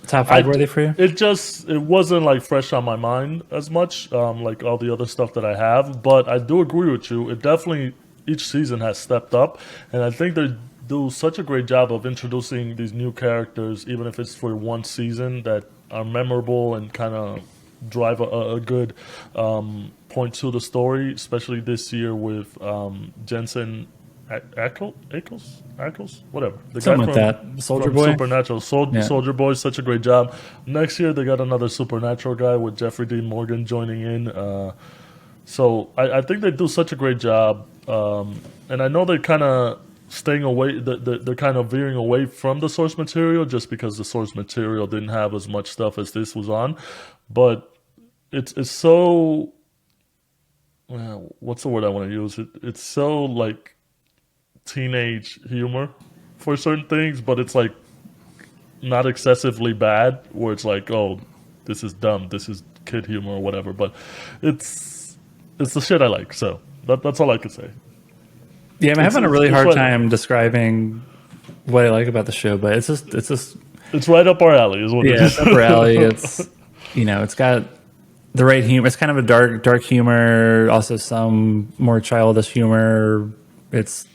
B: 5 worthy for you?
A: It wasn't like fresh on my mind as much, like all the other stuff that I have. But I do agree with you. It definitely each season has stepped up, and I think they do such a great job of introducing these new characters, even if it's for one season, that are memorable and kind of drive a good point to the story. Especially this year with Jensen Ackles, whatever. The
B: Something
A: guy
B: like that. Soldier
A: from
B: Boy.
A: Supernatural.
B: Yeah.
A: Soldier Boy, such a great job. Next year they got another Supernatural guy with Jeffrey Dean Morgan joining in. So I think they do such a great job, and I know they're kind of staying away. They're kind of veering away from the source material just because the source material didn't have as much stuff as this was on. But it's so, well, what's the word I want to use? It's so like teenage humor for certain things, but it's like not excessively bad. Where it's like, oh, this is dumb. This is kid humor or whatever. But it's the shit I like. So that's all I could say.
B: Yeah, I'm having a really
A: it's
B: hard
A: right,
B: time describing what I like about the show, but it's just
A: it's right up our alley, is what it
B: yeah,
A: is.
B: it's up our alley. It's it's got the right humor. It's kind of a dark humor, also some more childish humor. It's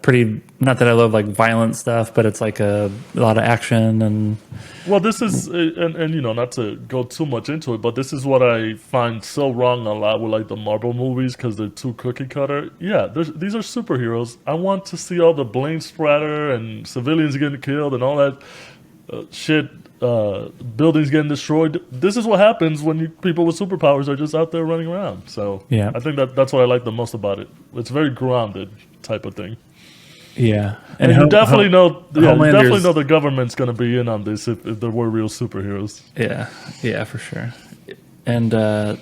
B: pretty. Not that I love like violent stuff, but it's like a lot of action and
A: Well, this is, and not to go too much into it, but this is what I find so wrong a lot with like the Marvel movies because they're too cookie cutter. Yeah, these are superheroes. I want to see all the blame splatter and civilians getting killed and all that shit. Buildings getting destroyed. This is what happens when people with superpowers are just out there running around. So
B: yeah,
A: I think that's what I like the most about it. It's very grounded type of thing.
B: yeah.
A: And you definitely know, you definitely
B: Homelander's-
A: know the government's going to be in on this if there were real superheroes.
B: Yeah, for sure. And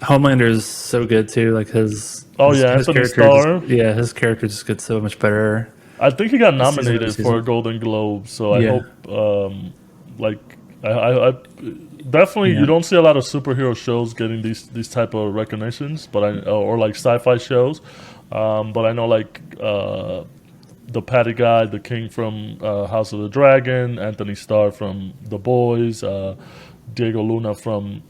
B: Homelander's so good too. Like
A: Oh
B: his
A: yeah, Anthony
B: character
A: Starr.
B: his character just gets so much better.
A: I think he got
B: This season
A: nominated
B: season.
A: for a Golden Globe, so I
B: Yeah.
A: hope. Like, I definitely
B: Yeah.
A: you don't see a lot of superhero shows getting these type of recognitions, but or like sci-fi shows, but I know like the Patty guy, the King from House of the Dragon, Anthony Starr from The Boys, Diego Luna from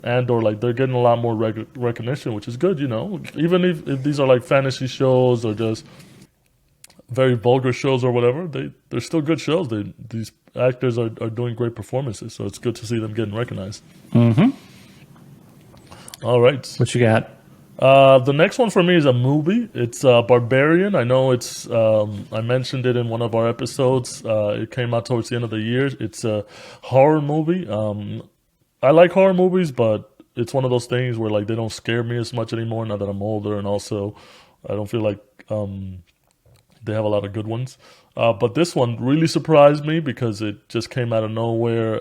A: Andor. Like they're getting a lot more recognition, which is good. Even if these are like fantasy shows or just very vulgar shows or whatever, they're still good shows. These actors are doing great performances, so it's good to see them getting recognized.
B: Mm-hmm.
A: All right.
B: What you got?
A: The next one for me is a movie. It's Barbarian. I know it's. I mentioned it in one of our episodes. It came out towards the end of the year. It's a horror movie. I like horror movies, but it's one of those things where like they don't scare me as much anymore now that I'm older, and also I don't feel like they have a lot of good ones. But this one really surprised me because it just came out of nowhere.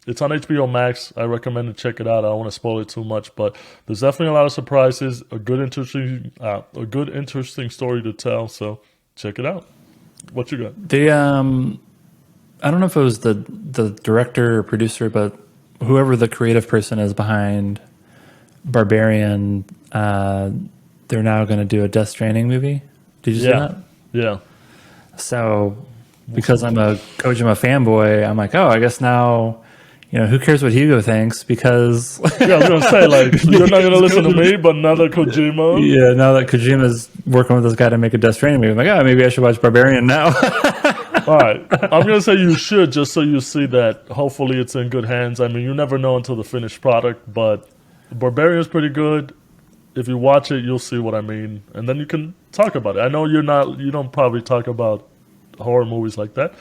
A: It's on HBO Max. I recommend to check it out. I don't want to spoil it too much, but there's definitely a lot of surprises. A good interesting story to tell. So check it out. What you got?
B: They I don't know if it was the director or producer, but whoever the creative person is behind Barbarian, they're now going to do a Death Stranding movie. Did you see that?
A: Yeah.
B: So, because I'm a Kojima fanboy, I'm like, oh, I guess now, who cares what Hugo thinks? Because
A: Yeah, I was gonna say like you're not gonna listen to me, but now that Kojima.
B: yeah, now that Kojima's working with this guy to make a Death Stranding movie, I'm like, oh, maybe I should watch Barbarian now.
A: All right, I'm gonna say you should just so you see that. Hopefully, it's in good hands. I mean, you never know until the finished product, but Barbarian's pretty good. If you watch it, you'll see what I mean, and then you can talk about it. I know you don't probably talk about horror movies like that.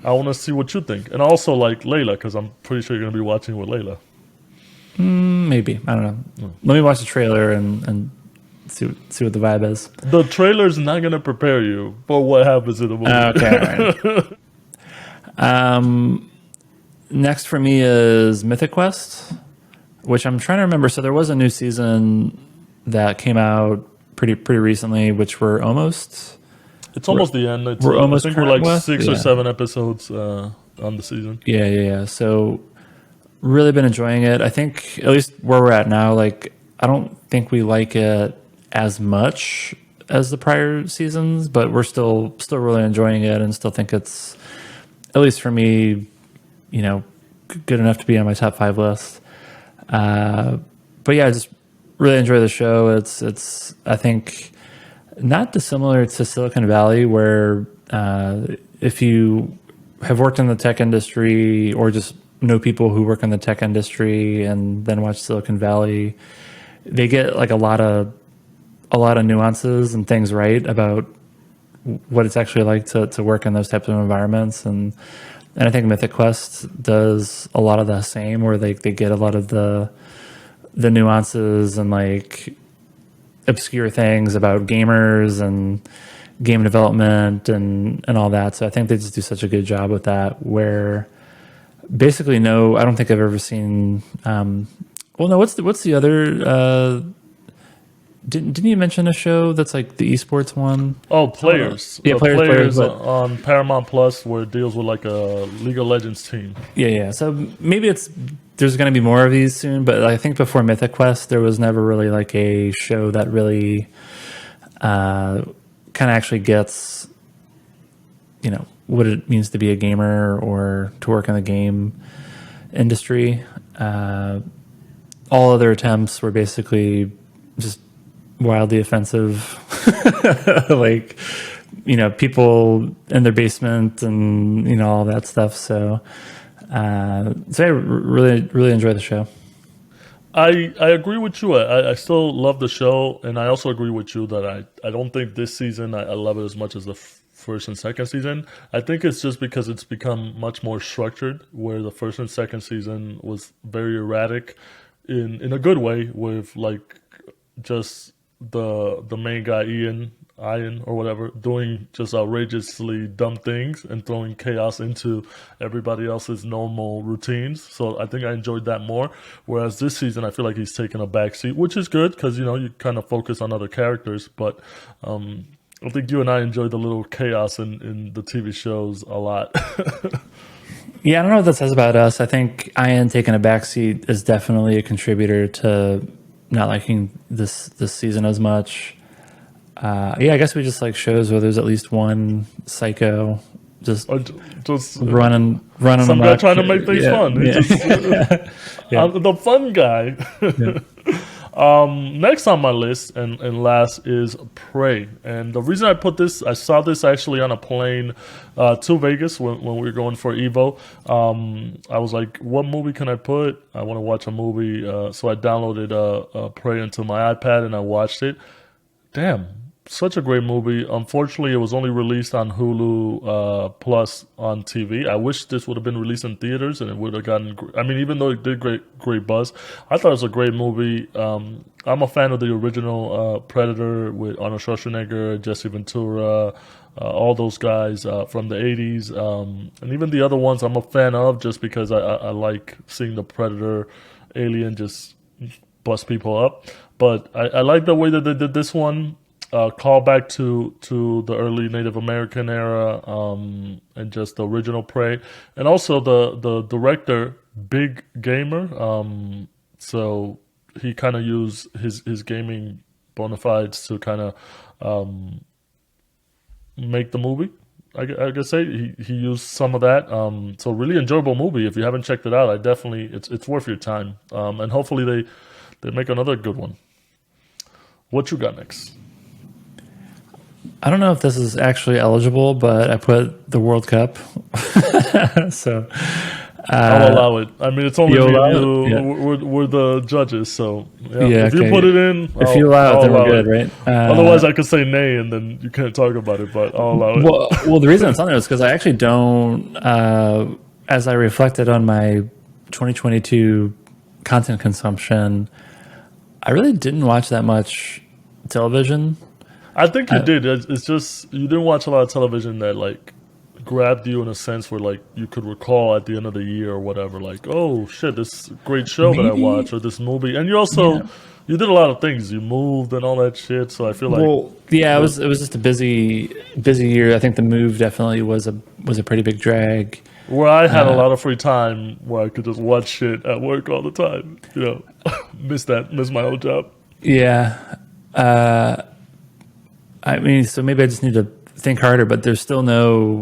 A: I want to see what you think, and also like Layla, because I'm pretty sure you're gonna be watching with Layla.
B: Maybe, I don't know. Let me watch the trailer and see what the vibe is.
A: The trailer's not gonna prepare you for what happens in the movie.
B: Okay. All right. Next for me is Mythic Quest, which I'm trying to remember. So there was a new season that came out pretty recently, which we're almost.
A: It's almost the end.
B: We're almost
A: I think we're
B: current
A: like
B: with?
A: 6 or
B: Yeah.
A: 7 episodes on the season.
B: Yeah. So really been enjoying it. I think at least where we're at now, like I don't think we like it as much as the prior seasons, but we're still really enjoying it and still think it's, at least for me, good enough to be on my top 5 list. But yeah, I just really enjoy the show. It's I think not dissimilar to Silicon Valley, where if you have worked in the tech industry or just know people who work in the tech industry and then watch Silicon Valley, they get like a lot of a lot of nuances and things right about what it's actually like to work in those types of environments. And I think Mythic Quest does a lot of the same, where they get a lot of the nuances and like obscure things about gamers and game development and all that. So I think they just do such a good job with that, where basically no, I don't think I've ever seen well no, what's the other didn't you mention a show that's like the esports one?
A: Oh, Players.
B: Yeah, players, but
A: On Paramount Plus, where it deals with like a League of Legends team.
B: yeah. So maybe there's going to be more of these soon, but I think before Mythic Quest, there was never really like a show that really kind of actually gets, what it means to be a gamer or to work in the game industry. All other attempts were basically just wildly offensive, like, people in their basement and, all that stuff. So I really enjoy the show.
A: I agree with you. I still love the show, and I also agree with you that I don't think this season I love it as much as the first and second season. I think it's just because it's become much more structured, where the first and second season was very erratic in a good way, with like just the main guy Ian or whatever doing just outrageously dumb things and throwing chaos into everybody else's normal routines. So I think I enjoyed that more. Whereas this season, I feel like he's taken a backseat, which is good because you kind of focus on other characters. But I think you and I enjoyed the little chaos in the TV shows a lot.
B: Yeah, I don't know what that says about us. I think Ian taking a backseat is definitely a contributor to not liking this season as much. Yeah, I guess we just like shows where there's at least one psycho just
A: Just
B: running
A: some guy
B: amok.
A: trying to make things fun.
B: Yeah.
A: I'm the fun guy.
B: Yeah.
A: Next on my list and last is Prey. And the reason I put this, I saw this actually on a plane to Vegas when we were going for Evo. I was like, what movie can I put? I want to watch a movie. So I downloaded Prey into my iPad and I watched it. Damn, such a great movie. Unfortunately, it was only released on Hulu Plus on TV. I wish this would have been released in theaters, and it would have gotten. I mean, even though it did great buzz, I thought it was a great movie. I'm a fan of the original Predator with Arnold Schwarzenegger, Jesse Ventura, all those guys from the '80s, and even the other ones I'm a fan of, just because I like seeing the Predator alien just bust people up. But I like the way that they did this one. Call back to the early Native American era, and just the original Prey, and also the director, big gamer. So he kind of used his gaming bona fides to kind of make the movie. I guess he used some of that. So really enjoyable movie. If you haven't checked it out, I definitely it's worth your time. And hopefully they make another good one. What you got next?
B: I don't know if this is actually eligible, but I put the World Cup. So
A: I'll allow it. I mean, it's only me and you.
B: Yeah.
A: We're the judges, so
B: Yeah,
A: if you
B: okay.
A: put it in,
B: If you allow it, then we're good, right?
A: Otherwise, I could say nay, and then you can't talk about it. But I'll allow it.
B: Well, the reason it's on there is because I actually don't. As I reflected on my 2022 content consumption, I really didn't watch that much television.
A: I think you did. It's just you didn't watch a lot of television that like grabbed you in a sense where like you could recall at the end of the year or whatever. Like, oh shit, this great show that I watched, or this movie. And you also you did a lot of things. You moved and all that shit. So I feel like
B: it was just a busy year. I think the move definitely was a pretty big drag.
A: Where I had a lot of free time where I could just watch shit at work all the time. Miss my old job.
B: Yeah. I mean, so maybe I just need to think harder, but there's still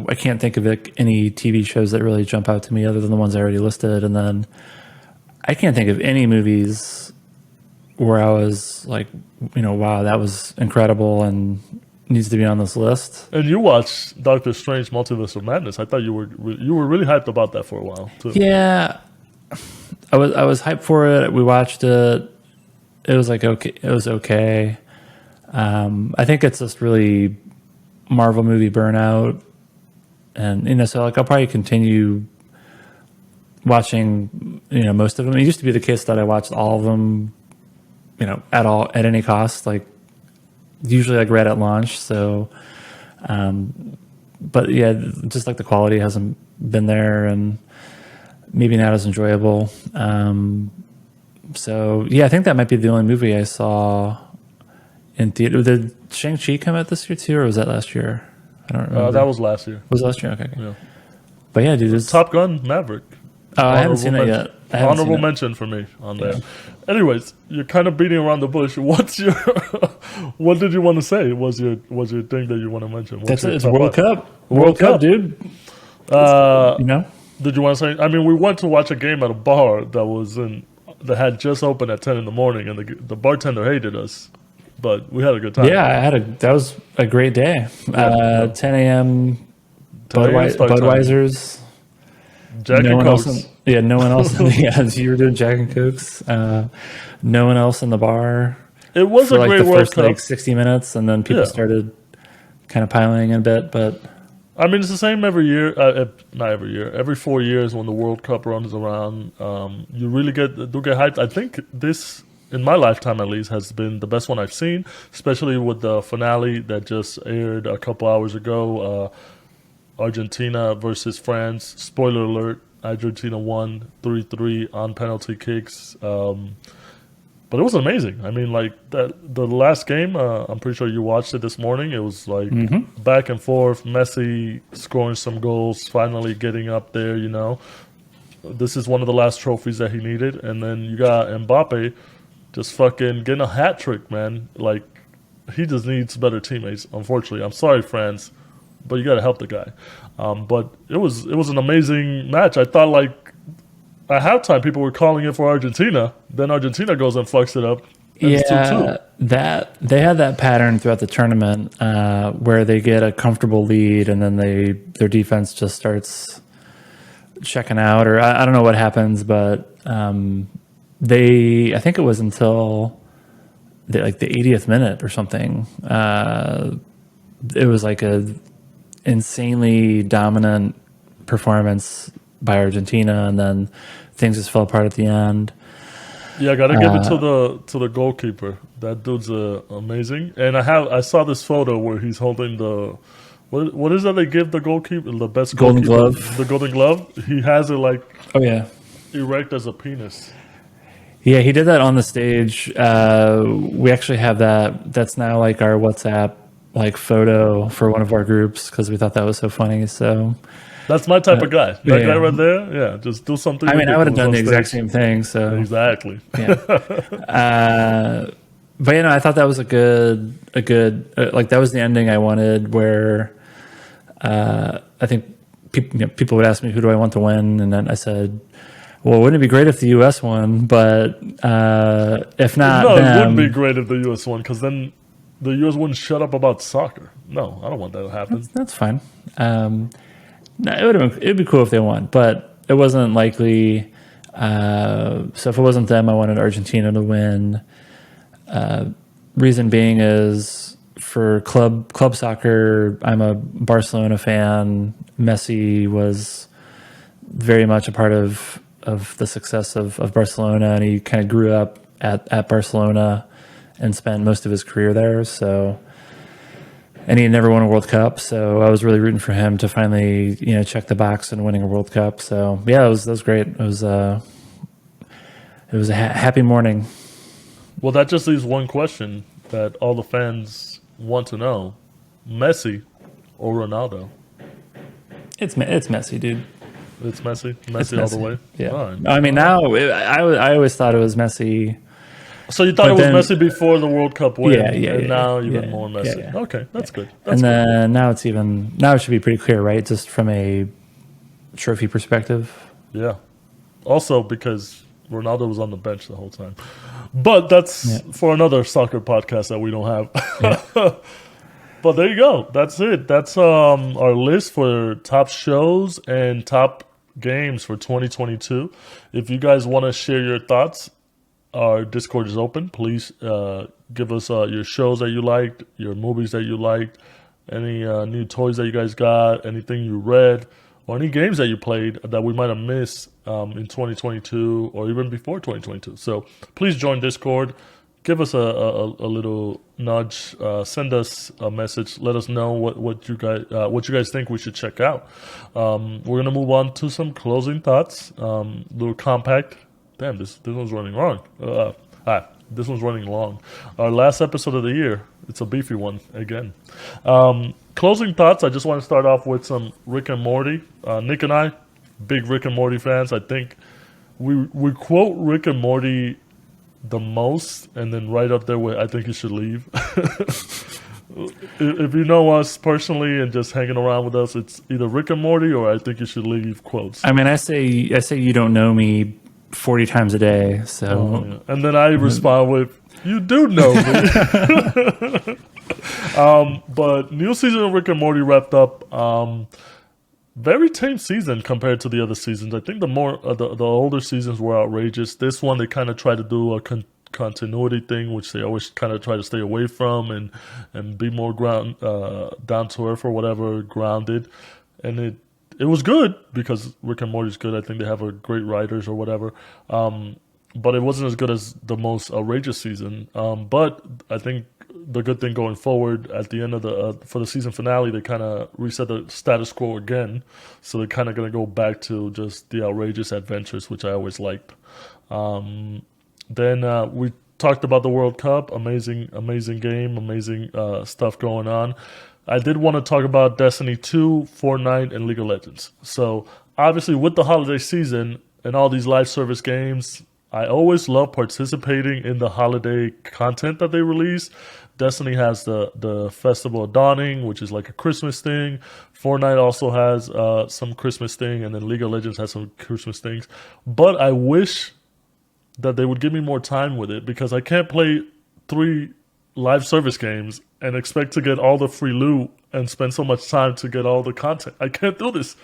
B: I can't think of any TV shows that really jump out to me other than the ones I already listed. And then I can't think of any movies where I was like, wow, that was incredible and needs to be on this list.
A: And you watched Doctor Strange Multiverse of Madness. I thought you were really hyped about that for a while too.
B: Yeah. I was hyped for it. We watched it. It was like okay. It was okay. I think it's just really Marvel movie burnout, and so like I'll probably continue watching most of them. It used to be the case that I watched all of them, at any cost, like usually like right at launch. So, but yeah, just like the quality hasn't been there, and maybe not as enjoyable. So yeah, I think that might be the only movie I saw in theater. Did Shang-Chi come out this year too, or was that last year? I don't remember.
A: That was last year.
B: Was it last year? Okay.
A: Yeah.
B: But yeah, dude, it's
A: Top Gun Maverick.
B: Oh, I haven't seen it yet.
A: Honorable mention for me on there. Anyways, you're kind of beating around the bush. What did you want to say? Was your thing that you want to mention?
B: That's it. It's World Cup. World Cup, dude.
A: Did you want to say? I mean, we went to watch a game at a bar that had just opened at 10 in the morning, and the bartender hated us, but we had a good time.
B: Yeah, that was a great day. 10 a.m. Budweiser's.
A: Jack and Cokes.
B: No one else. You were doing Jack and Cokes. No one else in the bar.
A: It was
B: for
A: a great
B: the
A: World
B: first
A: Cup.
B: 60 minutes, and then people started kind of piling in a bit. But
A: I mean, it's the same every year. Not every year. Every 4 years when the World Cup runs around, you really do get hyped. I think this, in my lifetime at least, has been the best one I've seen, especially with the finale that just aired a couple hours ago. Argentina versus France. Spoiler alert, Argentina won 3-3 on penalty kicks. But it was amazing. I mean, like the last game, I'm pretty sure you watched it this morning. It was like back and forth, Messi scoring some goals, finally getting up there, This is one of the last trophies that he needed. And then you got Mbappe just fucking getting a hat trick, man. Like, he just needs better teammates, unfortunately. I'm sorry, France, but you got to help the guy. But it was an amazing match. I thought, like, at halftime, people were calling it for Argentina. Then Argentina goes and fucks it up. And it's 2-2.
B: That they had that pattern throughout the tournament where they get a comfortable lead and then their defense just starts checking out, or I don't know what happens, but I think it was until the 80th minute or something. It was like a insanely dominant performance by Argentina, and then things just fell apart at the end.
A: Yeah, I gotta give it to the goalkeeper. That dude's amazing. And I saw this photo where he's holding the what is that they give the goalkeeper, the best
B: Golden
A: goalkeeper,
B: Glove.
A: the Golden Glove. He has it like erect as a penis.
B: Yeah, he did that on the stage. We actually have that. That's now like our WhatsApp like photo for one of our groups because we thought that was so funny. So
A: that's my type of guy. That guy right there. Yeah, just do something.
B: I mean, I would have done the exact same thing. So
A: exactly.
B: Yeah. But I thought that was a good like that was the ending I wanted. Where I think people would ask me who do I want to win, and then I said, well, wouldn't it be great if the U.S. won? But if not,
A: no, it wouldn't be great if the U.S. won because then the U.S. wouldn't shut up about soccer. No, I don't want that to happen.
B: That's fine. No, it'd be cool if they won, but it wasn't likely. So if it wasn't them, I wanted Argentina to win. Reason being is for club soccer, I'm a Barcelona fan. Messi was very much a part of the success of Barcelona, and he kind of grew up at Barcelona and spent most of his career there. So, and he had never won a World Cup, so I was really rooting for him to finally, check the box and winning a World Cup. So yeah, that was great. It was a happy morning.
A: Well, that just leaves one question that all the fans want to know: Messi or Ronaldo?
B: It's Messi, dude.
A: It's Messi. Messi all the way.
B: Yeah.
A: Right.
B: I mean, now I always thought it was Messi.
A: So you thought it was Messi before the World Cup win, and now even more Messi.
B: Yeah.
A: Okay, that's good.
B: And then now it should be pretty clear, right? Just from a trophy perspective.
A: Yeah. Also because Ronaldo was on the bench the whole time. But that's for another soccer podcast that we don't have. Yeah. But there you go. That's it. That's our list for top shows and top games for 2022. If you guys want to share your thoughts, our Discord is open. Please give us your shows that you liked, your movies that you liked, any new toys that you guys got, anything you read, or any games that you played that we might have missed in 2022 or even before 2022. So please join Discord. Give us a little nudge. Send us a message. Let us know what you guys think we should check out. We're gonna move on to some closing thoughts. Little compact. Damn, this one's running long. This one's running long. Our last episode of the year. It's a beefy one again. Closing thoughts. I just want to start off with some Rick and Morty. Nick and I, big Rick and Morty fans. I think we quote Rick and Morty the most, and then right up there with I think you should leave. If you know us personally and just hanging around with us, it's either Rick and Morty or I think you should leave quotes.
B: I mean, I say you don't know me 40 times a day, so.
A: Oh, yeah. And then I respond with, you do know me. But new season of Rick and Morty wrapped up. Very tame season compared to the other seasons. I think the older seasons were outrageous. This one they kind of tried to do a continuity thing, which they always kind of try to stay away from and be more down to earth or whatever, grounded. And it was good because Rick and Morty's good. I think they have great writers or whatever. But it wasn't as good as the most outrageous season. But I think the good thing going forward at the end of for the season finale, they kind of reset the status quo again. So they're kind of going to go back to just the outrageous adventures, which I always liked. Then we talked about the World Cup. Amazing game, amazing stuff going on. I did want to talk about Destiny 2, Fortnite, and League of Legends. So obviously with the holiday season and all these live service games, I always love participating in the holiday content that they release. Destiny has the Festival of Dawning, which is like a Christmas thing. Fortnite also has some Christmas thing, and then League of Legends has some Christmas things. But I wish that they would give me more time with it because I can't play 3 live service games and expect to get all the free loot and spend so much time to get all the content. I can't do this.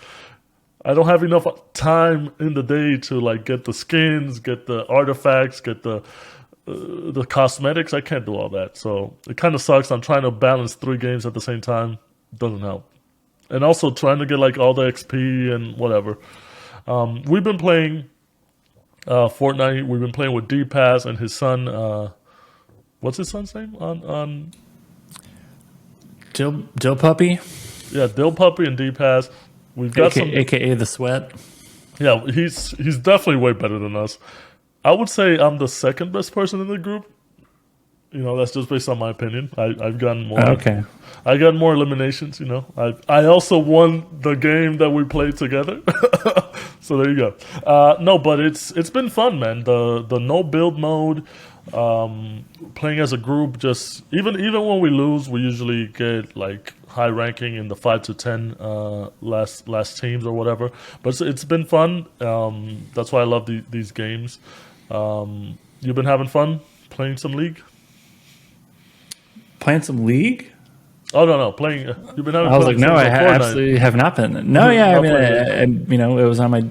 A: I don't have enough time in the day to like get the skins, get the artifacts, get the cosmetics. I can't do all that. So it kind of sucks. I'm trying to balance 3 games at the same time. Doesn't help. And also trying to get like all the XP and whatever. We've been playing Fortnite. We've been playing with D-Pass and his son. What's his son's name on
B: Dill Puppy?
A: Yeah, Dill Puppy and D-Pass. We've got
B: AKA the Sweat.
A: Yeah, he's definitely way better than us. I would say I'm the second best person in the group. You know, that's just based on my opinion. I've gotten more.
B: Okay.
A: I got more eliminations. You know, I also won the game that we played together. So there you go. No, but it's been fun, man. The no build mode, playing as a group. Just even when we lose, we usually get like high ranking in the 5 to 10 last teams or whatever. But it's been fun. That's why I love these games. You've been having fun playing some League?
B: Playing some League?
A: Oh no, playing. You've been having.
B: I was like, no, I absolutely have not been. No, yeah, I mean, it was on my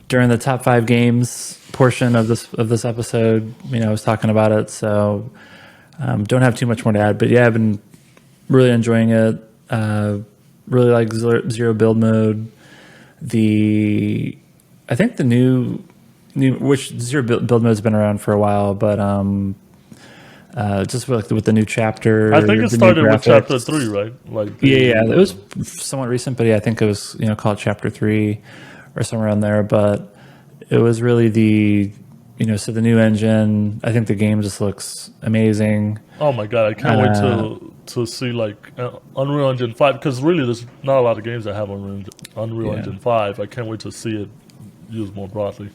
B: during the top 5 games portion of this episode. I was talking about it, so don't have too much more to add. But yeah, I've been really enjoying it. Really like zero build mode. I think the new which zero build mode has been around for a while, but just with the new chapter.
A: I think it started with chapter 3, right?
B: Yeah, it was somewhat recent, but yeah, I think it was called chapter 3 or somewhere around there. But it was really the new engine. I think the game just looks amazing.
A: Oh my god, I can't wait to see like Unreal Engine 5 because really there's not a lot of games that have Unreal Engine 5. I can't wait to see it used more broadly.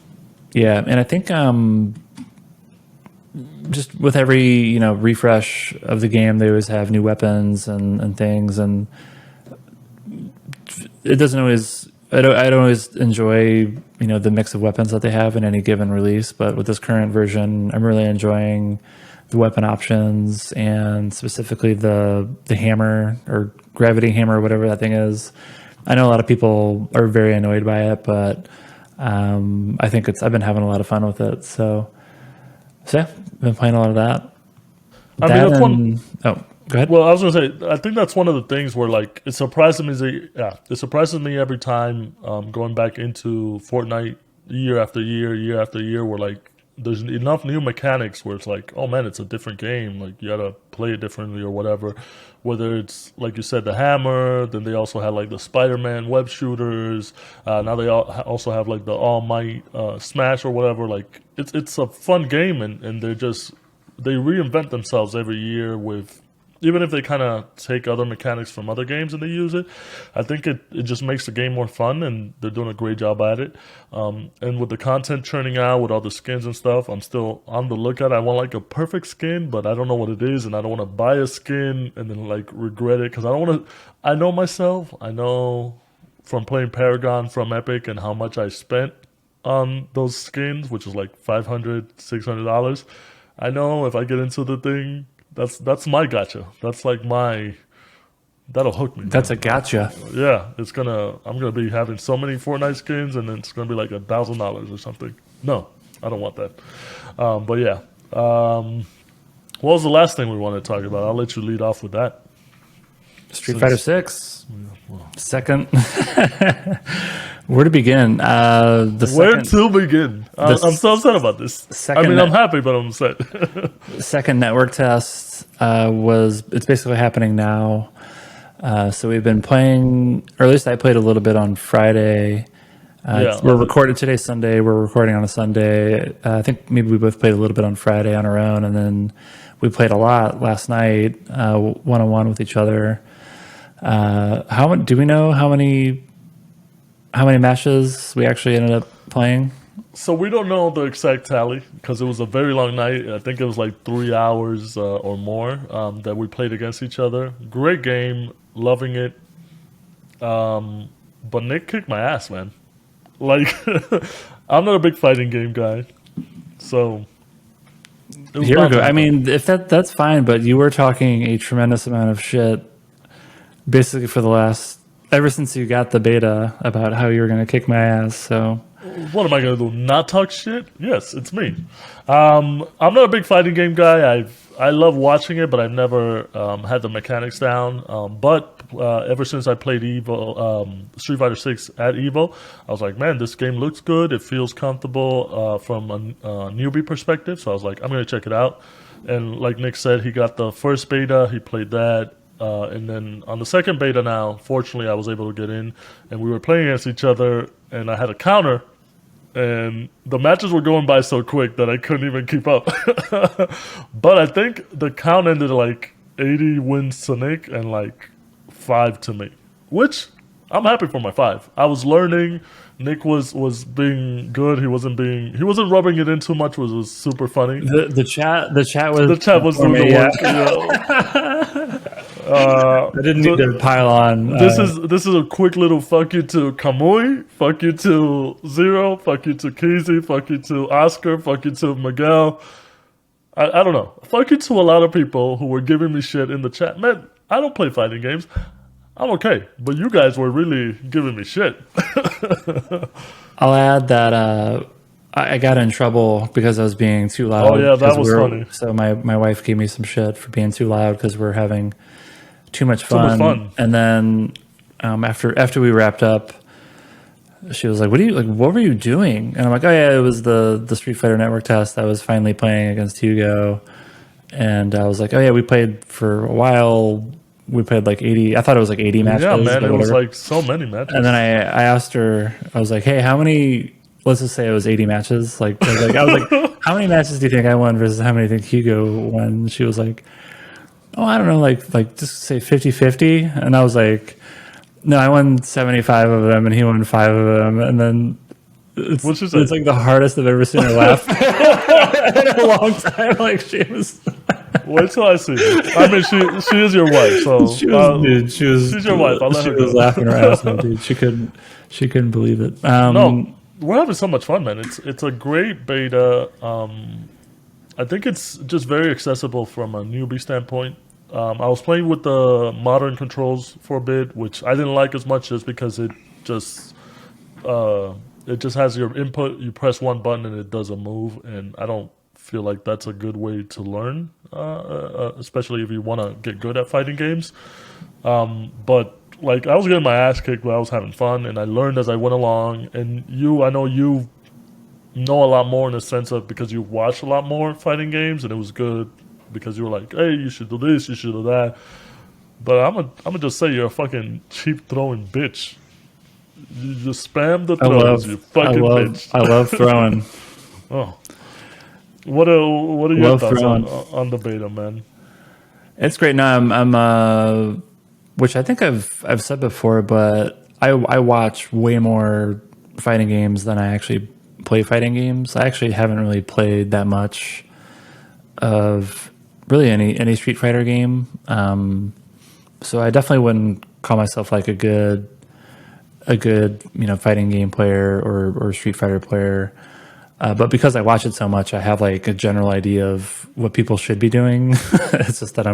A: Yeah,
B: and I think just with every refresh of the game, they always have new weapons and things, and it doesn't always. I don't always enjoy the mix of weapons that they have in any given release, but with this current version, I'm really enjoying the weapon options and specifically the hammer or gravity hammer, whatever that thing is. I know a lot of people are very annoyed by it, but I think I've been having a lot of fun with it. So So yeah, been playing a lot of that.
A: I mean,
B: That
A: that's one.
B: and oh, go ahead.
A: Well, I was gonna say, I think that's one of the things where like it surprises me. Yeah, it surprises me every time going back into Fortnite year after year, year after year, where like there's enough new mechanics where it's like, oh man, it's a different game. Like you gotta play it differently or whatever. Whether it's like you said, the hammer, then they also had like the Spider-Man web shooters. Now they also have like the All Might Smash or whatever. Like it's a fun game, and they're just they reinvent themselves every year with even if they kind of take other mechanics from other games and they use it, I think it just makes the game more fun and they're doing a great job at it. And with the content churning out with all the skins and stuff, I'm still on the lookout. I want like a perfect skin, but I don't know what it is, and I don't want to buy a skin and then like regret it because I don't want to. I know myself. I know from playing Paragon from Epic and how much I spent on those skins, which was like $500, $600. I know if I get into the thing, that's my gotcha. That's like my that'll hook me,
B: That's
A: man.
B: a gotcha.
A: Yeah, I'm gonna be having so many Fortnite skins, and then it's gonna be like $1,000 or something. No, I don't want that. But yeah, what was the last thing we wanted to talk about? I'll let you lead off with that.
B: Street Fighter
A: Since
B: 6.
A: well,
B: Second. Where to begin? The
A: where
B: second,
A: to begin? I'm so upset about this. I
B: second
A: mean,
B: net-
A: I'm happy, but I'm upset.
B: second network test it's basically happening now. So we've been playing, or at least I played a little bit on Friday.
A: Yeah,
B: We're recorded today's Sunday. We're recording on a Sunday. I think maybe we both played a little bit on Friday on our own, and then we played a lot last night, one on one with each other. How do we know how many matches we actually ended up playing?
A: so we don't know the exact tally because it was a very long night. I think it was like 3 hours or more that we played against each other. Great game, loving it. But Nick kicked my ass, man. Like, I'm not a big fighting game guy, so it was
B: Here we
A: bound
B: go.
A: to
B: I
A: happen.
B: mean, if that's fine, but you were talking a tremendous amount of shit basically for the last ever since you got the beta about how you were going to kick my ass. So
A: What am I gonna do? Not talk shit? Yes, it's me. I'm not a big fighting game guy. I love watching it, but I've never had the mechanics down. But ever since I played Evo, Street Fighter 6 at Evo, I was like, man, this game looks good. It feels comfortable from a newbie perspective. So I was like, I'm gonna check it out. And like Nick said, he got the first beta. He played that. And then on the second beta now, fortunately, I was able to get in, and we were playing against each other, and I had a counter, and the matches were going by so quick that I couldn't even keep up. But I think the count ended like 80 wins to Nick and like 5 to me, which I'm happy for my 5. I was learning. Nick was being good. He wasn't rubbing it in too much, which was super funny.
B: the chat was
A: The chat was
B: for
A: doing
B: me,
A: the
B: yeah.
A: work. Yeah.
B: I didn't need
A: So
B: to pile on.
A: this is a quick little fuck you to Kamui, fuck you to Zero, fuck you to Keezy, fuck you to Oscar, fuck you to Miguel. I don't know. Fuck you to a lot of people who were giving me shit in the chat. Man, I don't play fighting games. I'm okay, but you guys were really giving me shit.
B: I'll add that I got in trouble because I was being too loud.
A: Oh, yeah, that
B: 'cause
A: was funny.
B: So my wife gave me some shit for being too loud because we're having too much
A: Too much
B: fun.
A: fun.
B: And then after we wrapped up, she was like, what were you doing?" And I'm like, "Oh yeah, it was the Street Fighter Network test. I was finally playing against Hugo." And I was like, "Oh yeah, we played for a while. We played like 80. I thought it was like 80 matches.
A: Yeah, man,
B: but
A: it was
B: whatever."
A: like so many matches.
B: And then I asked her, I was like, "Hey, how many?" Let's just say it was 80 matches. I was like, "How many matches do you think I won versus how many do you think Hugo won?" And she was like, "Oh, I don't know, like just say 50-50." And I was like, "No, I won 75 of them, and he won 5 of them." And then
A: What'd she say?
B: it's like the hardest I've ever seen her laugh in a long time. Like she was.
A: Wait till I see it. I mean, she is your wife, so
B: She was, dude. She was.
A: she's your wife. I'll let
B: she
A: her
B: was
A: go.
B: laughing her ass off, dude. She couldn't believe it.
A: No, we're having so much fun, man. It's a great beta. I think it's just very accessible from a newbie standpoint. I was playing with the modern controls for a bit, which I didn't like as much, just because it just has your input. You press one button and it does a move, and I don't feel like that's a good way to learn, especially if you want to get good at fighting games. But like I was getting my ass kicked, but I was having fun, and I learned as I went along. And I know you know a lot more in the sense of because you watch a lot more fighting games, and it was good because you were like, hey, you should do this, you should do that. But I'm gonna just say you're a fucking cheap throwing bitch. You just spam the throws, you fucking bitch.
B: I love throwing.
A: Oh, what are your
B: Love
A: thoughts
B: throwing.
A: on the beta, man?
B: It's great. No, I'm which I think I've said before, but I watch way more fighting games than I actually play fighting games. I actually haven't really played that much of really any Street Fighter game. So I definitely wouldn't call myself like a good fighting game player or Street Fighter player. But because I watch it so much, I have like a general idea of what people should be doing. It's just that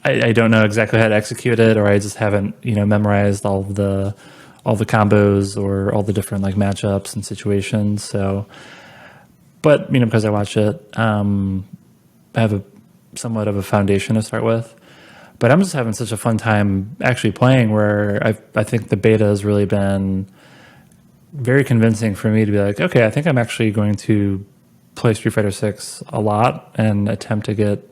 B: I don't know exactly how to execute it, or I just haven't memorized all the combos or all the different like matchups and situations. So, but because I watch it, I have a somewhat of a foundation to start with. But I'm just having such a fun time actually playing. Where I think the beta has really been very convincing for me to be like, okay, I think I'm actually going to play Street Fighter 6 a lot and attempt to get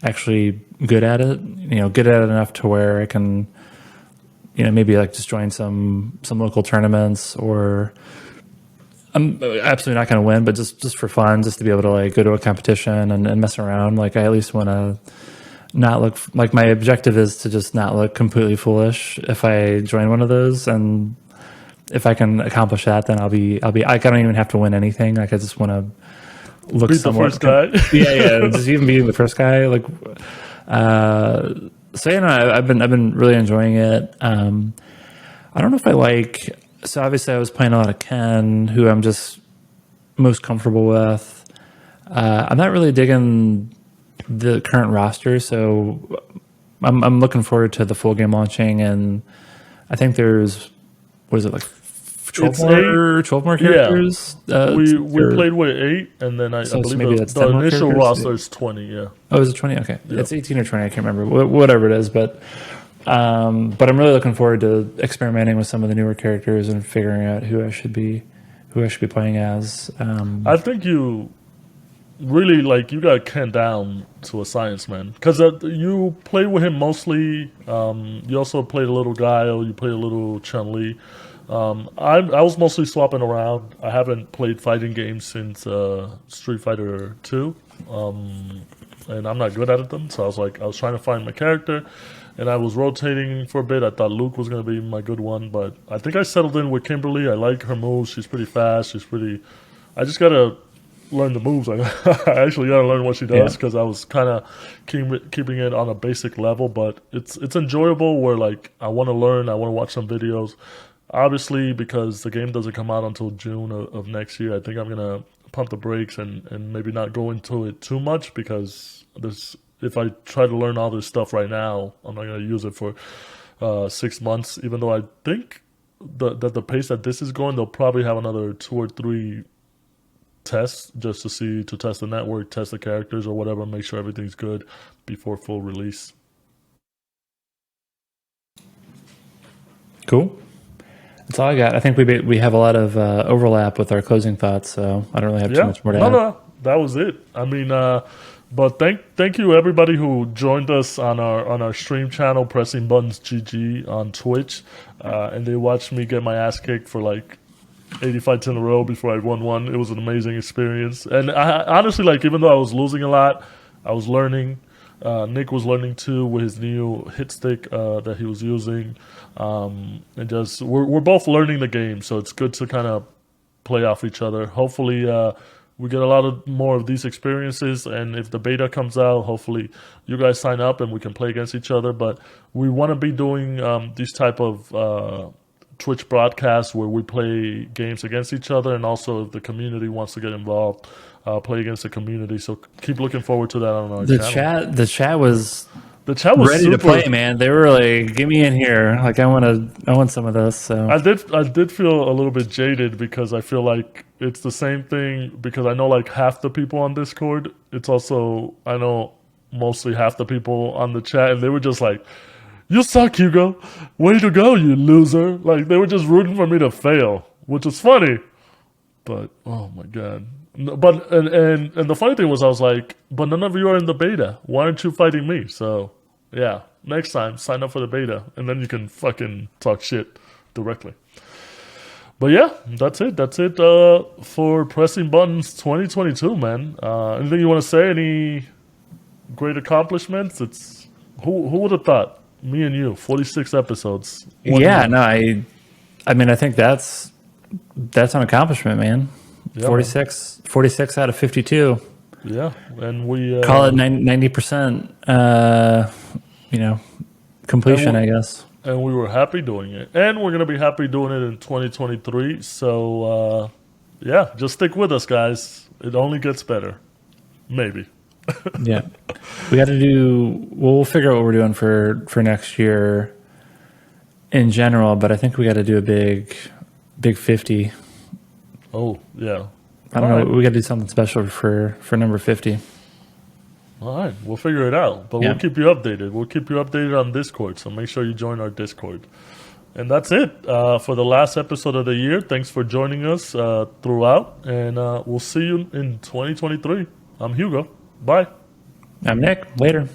B: actually good at it. Good at it enough to where I can, maybe like just join some local tournaments, or I'm absolutely not going to win, but just for fun, just to be able to like go to a competition and mess around. Like I at least want to not look like my objective is to just not look completely foolish if I join one of those. And if I can accomplish that, then I don't even have to win anything. Like I just want to look
A: Beat the
B: somewhat
A: first guy.
B: yeah, just even being the first guy, like so I've been really enjoying it. I don't know if I like, so obviously I was playing a lot of Ken, who I'm just most comfortable with. I'm not really digging the current roster, so I'm looking forward to the full game launching. And I think there's, what is it, like 12
A: It's eight.
B: more 12 more
A: Yeah,
B: characters.
A: we played with 8, and then I
B: So
A: believe
B: maybe that's
A: the
B: 10 more
A: initial
B: characters.
A: roster is 20. Yeah,
B: Oh, is it 20? Okay,
A: yeah.
B: it's 18 or 20. I can't remember. Whatever it is, but I'm really looking forward to experimenting with some of the newer characters and figuring out who I should be playing as.
A: I think you really like you got Ken down to a science, man. Because you played with him mostly. You also played a little Guile. You played a little Chun Li. I was mostly swapping around. I haven't played fighting games since Street Fighter 2, and I'm not good at them. So I was trying to find my character, and I was rotating for a bit. I thought Luke was going to be my good one, but I think I settled in with Kimberly. I like her moves. She's pretty fast. She's pretty. I just gotta learn the moves. I actually gotta learn what she does
B: Yeah.
A: because I was kind of keeping it on a basic level. But it's enjoyable. Where like I want to learn. I want to watch some videos. Obviously, because the game doesn't come out until June of next year, I think I'm gonna pump the brakes and maybe not go into it too much because if I try to learn all this stuff right now, I'm not gonna use it for 6 months. Even though I think that the pace that this is going, they'll probably have another 2 or 3 tests just to test the network, test the characters or whatever, make sure everything's good before full release.
B: Cool. That's all I got. I think we have a lot of overlap with our closing thoughts, so I don't really have too
A: Yeah,
B: much more to
A: no,
B: add.
A: no, that was it. I mean, but thank you everybody who joined us on our stream channel, Pressing Buttons GG on Twitch, and they watched me get my ass kicked for like 80 fights in a row before I won one. It was an amazing experience, and I honestly like even though I was losing a lot, I was learning. Nick was learning too with his new hit stick that he was using, and just we're both learning the game, so it's good to kind of play off each other. Hopefully, we get a lot of more of these experiences, and if the beta comes out, hopefully you guys sign up and we can play against each other. But we want to be doing these type of Twitch broadcasts where we play games against each other, and also if the community wants to get involved, play against the community. So keep looking forward to that on our channel.
B: The chat was
A: The chat was
B: Ready
A: super.
B: to play, man. They were like, "Get me in here! Like, I want some of this." So
A: I did feel a little bit jaded because I feel like it's the same thing because I know like half the people on Discord. It's also I know mostly half the people on the chat, and they were just like, "You suck, Hugo. Way to go, you loser!" Like they were just rooting for me to fail, which is funny. But oh my god. But and the funny thing was I was like, but none of you are in the beta. Why aren't you fighting me? So yeah, next time sign up for the beta and then you can fucking talk shit directly. But yeah, that's it. That's it for pressing buttons 2022, man. Anything you want to say? Any great accomplishments? It's who would have thought? Me and you, 46 episodes. One
B: yeah,
A: year.
B: no, I mean, I think that's an accomplishment, man.
A: Yeah, man.
B: 46 out of 52.
A: Yeah, and we
B: Call it 90%. You know, completion,
A: and
B: I guess.
A: and we were happy doing it, and we're gonna be happy doing it in 2023. So yeah, just stick with us, guys. It only gets better, maybe.
B: Yeah, we got to do. Well, we'll figure out what we're doing for next year in general, but I think we got to do a big 50.
A: Oh yeah.
B: I
A: All
B: don't know.
A: right,
B: We got to do something special for number 50.
A: all right. We'll figure it out, but we'll
B: Yeah.
A: keep you updated. We'll keep you updated on Discord, so make sure you join our Discord. And that's it for the last episode of the year. Thanks for joining us throughout, and we'll see you in 2023. I'm Hugo. Bye.
B: I'm Nick. Later.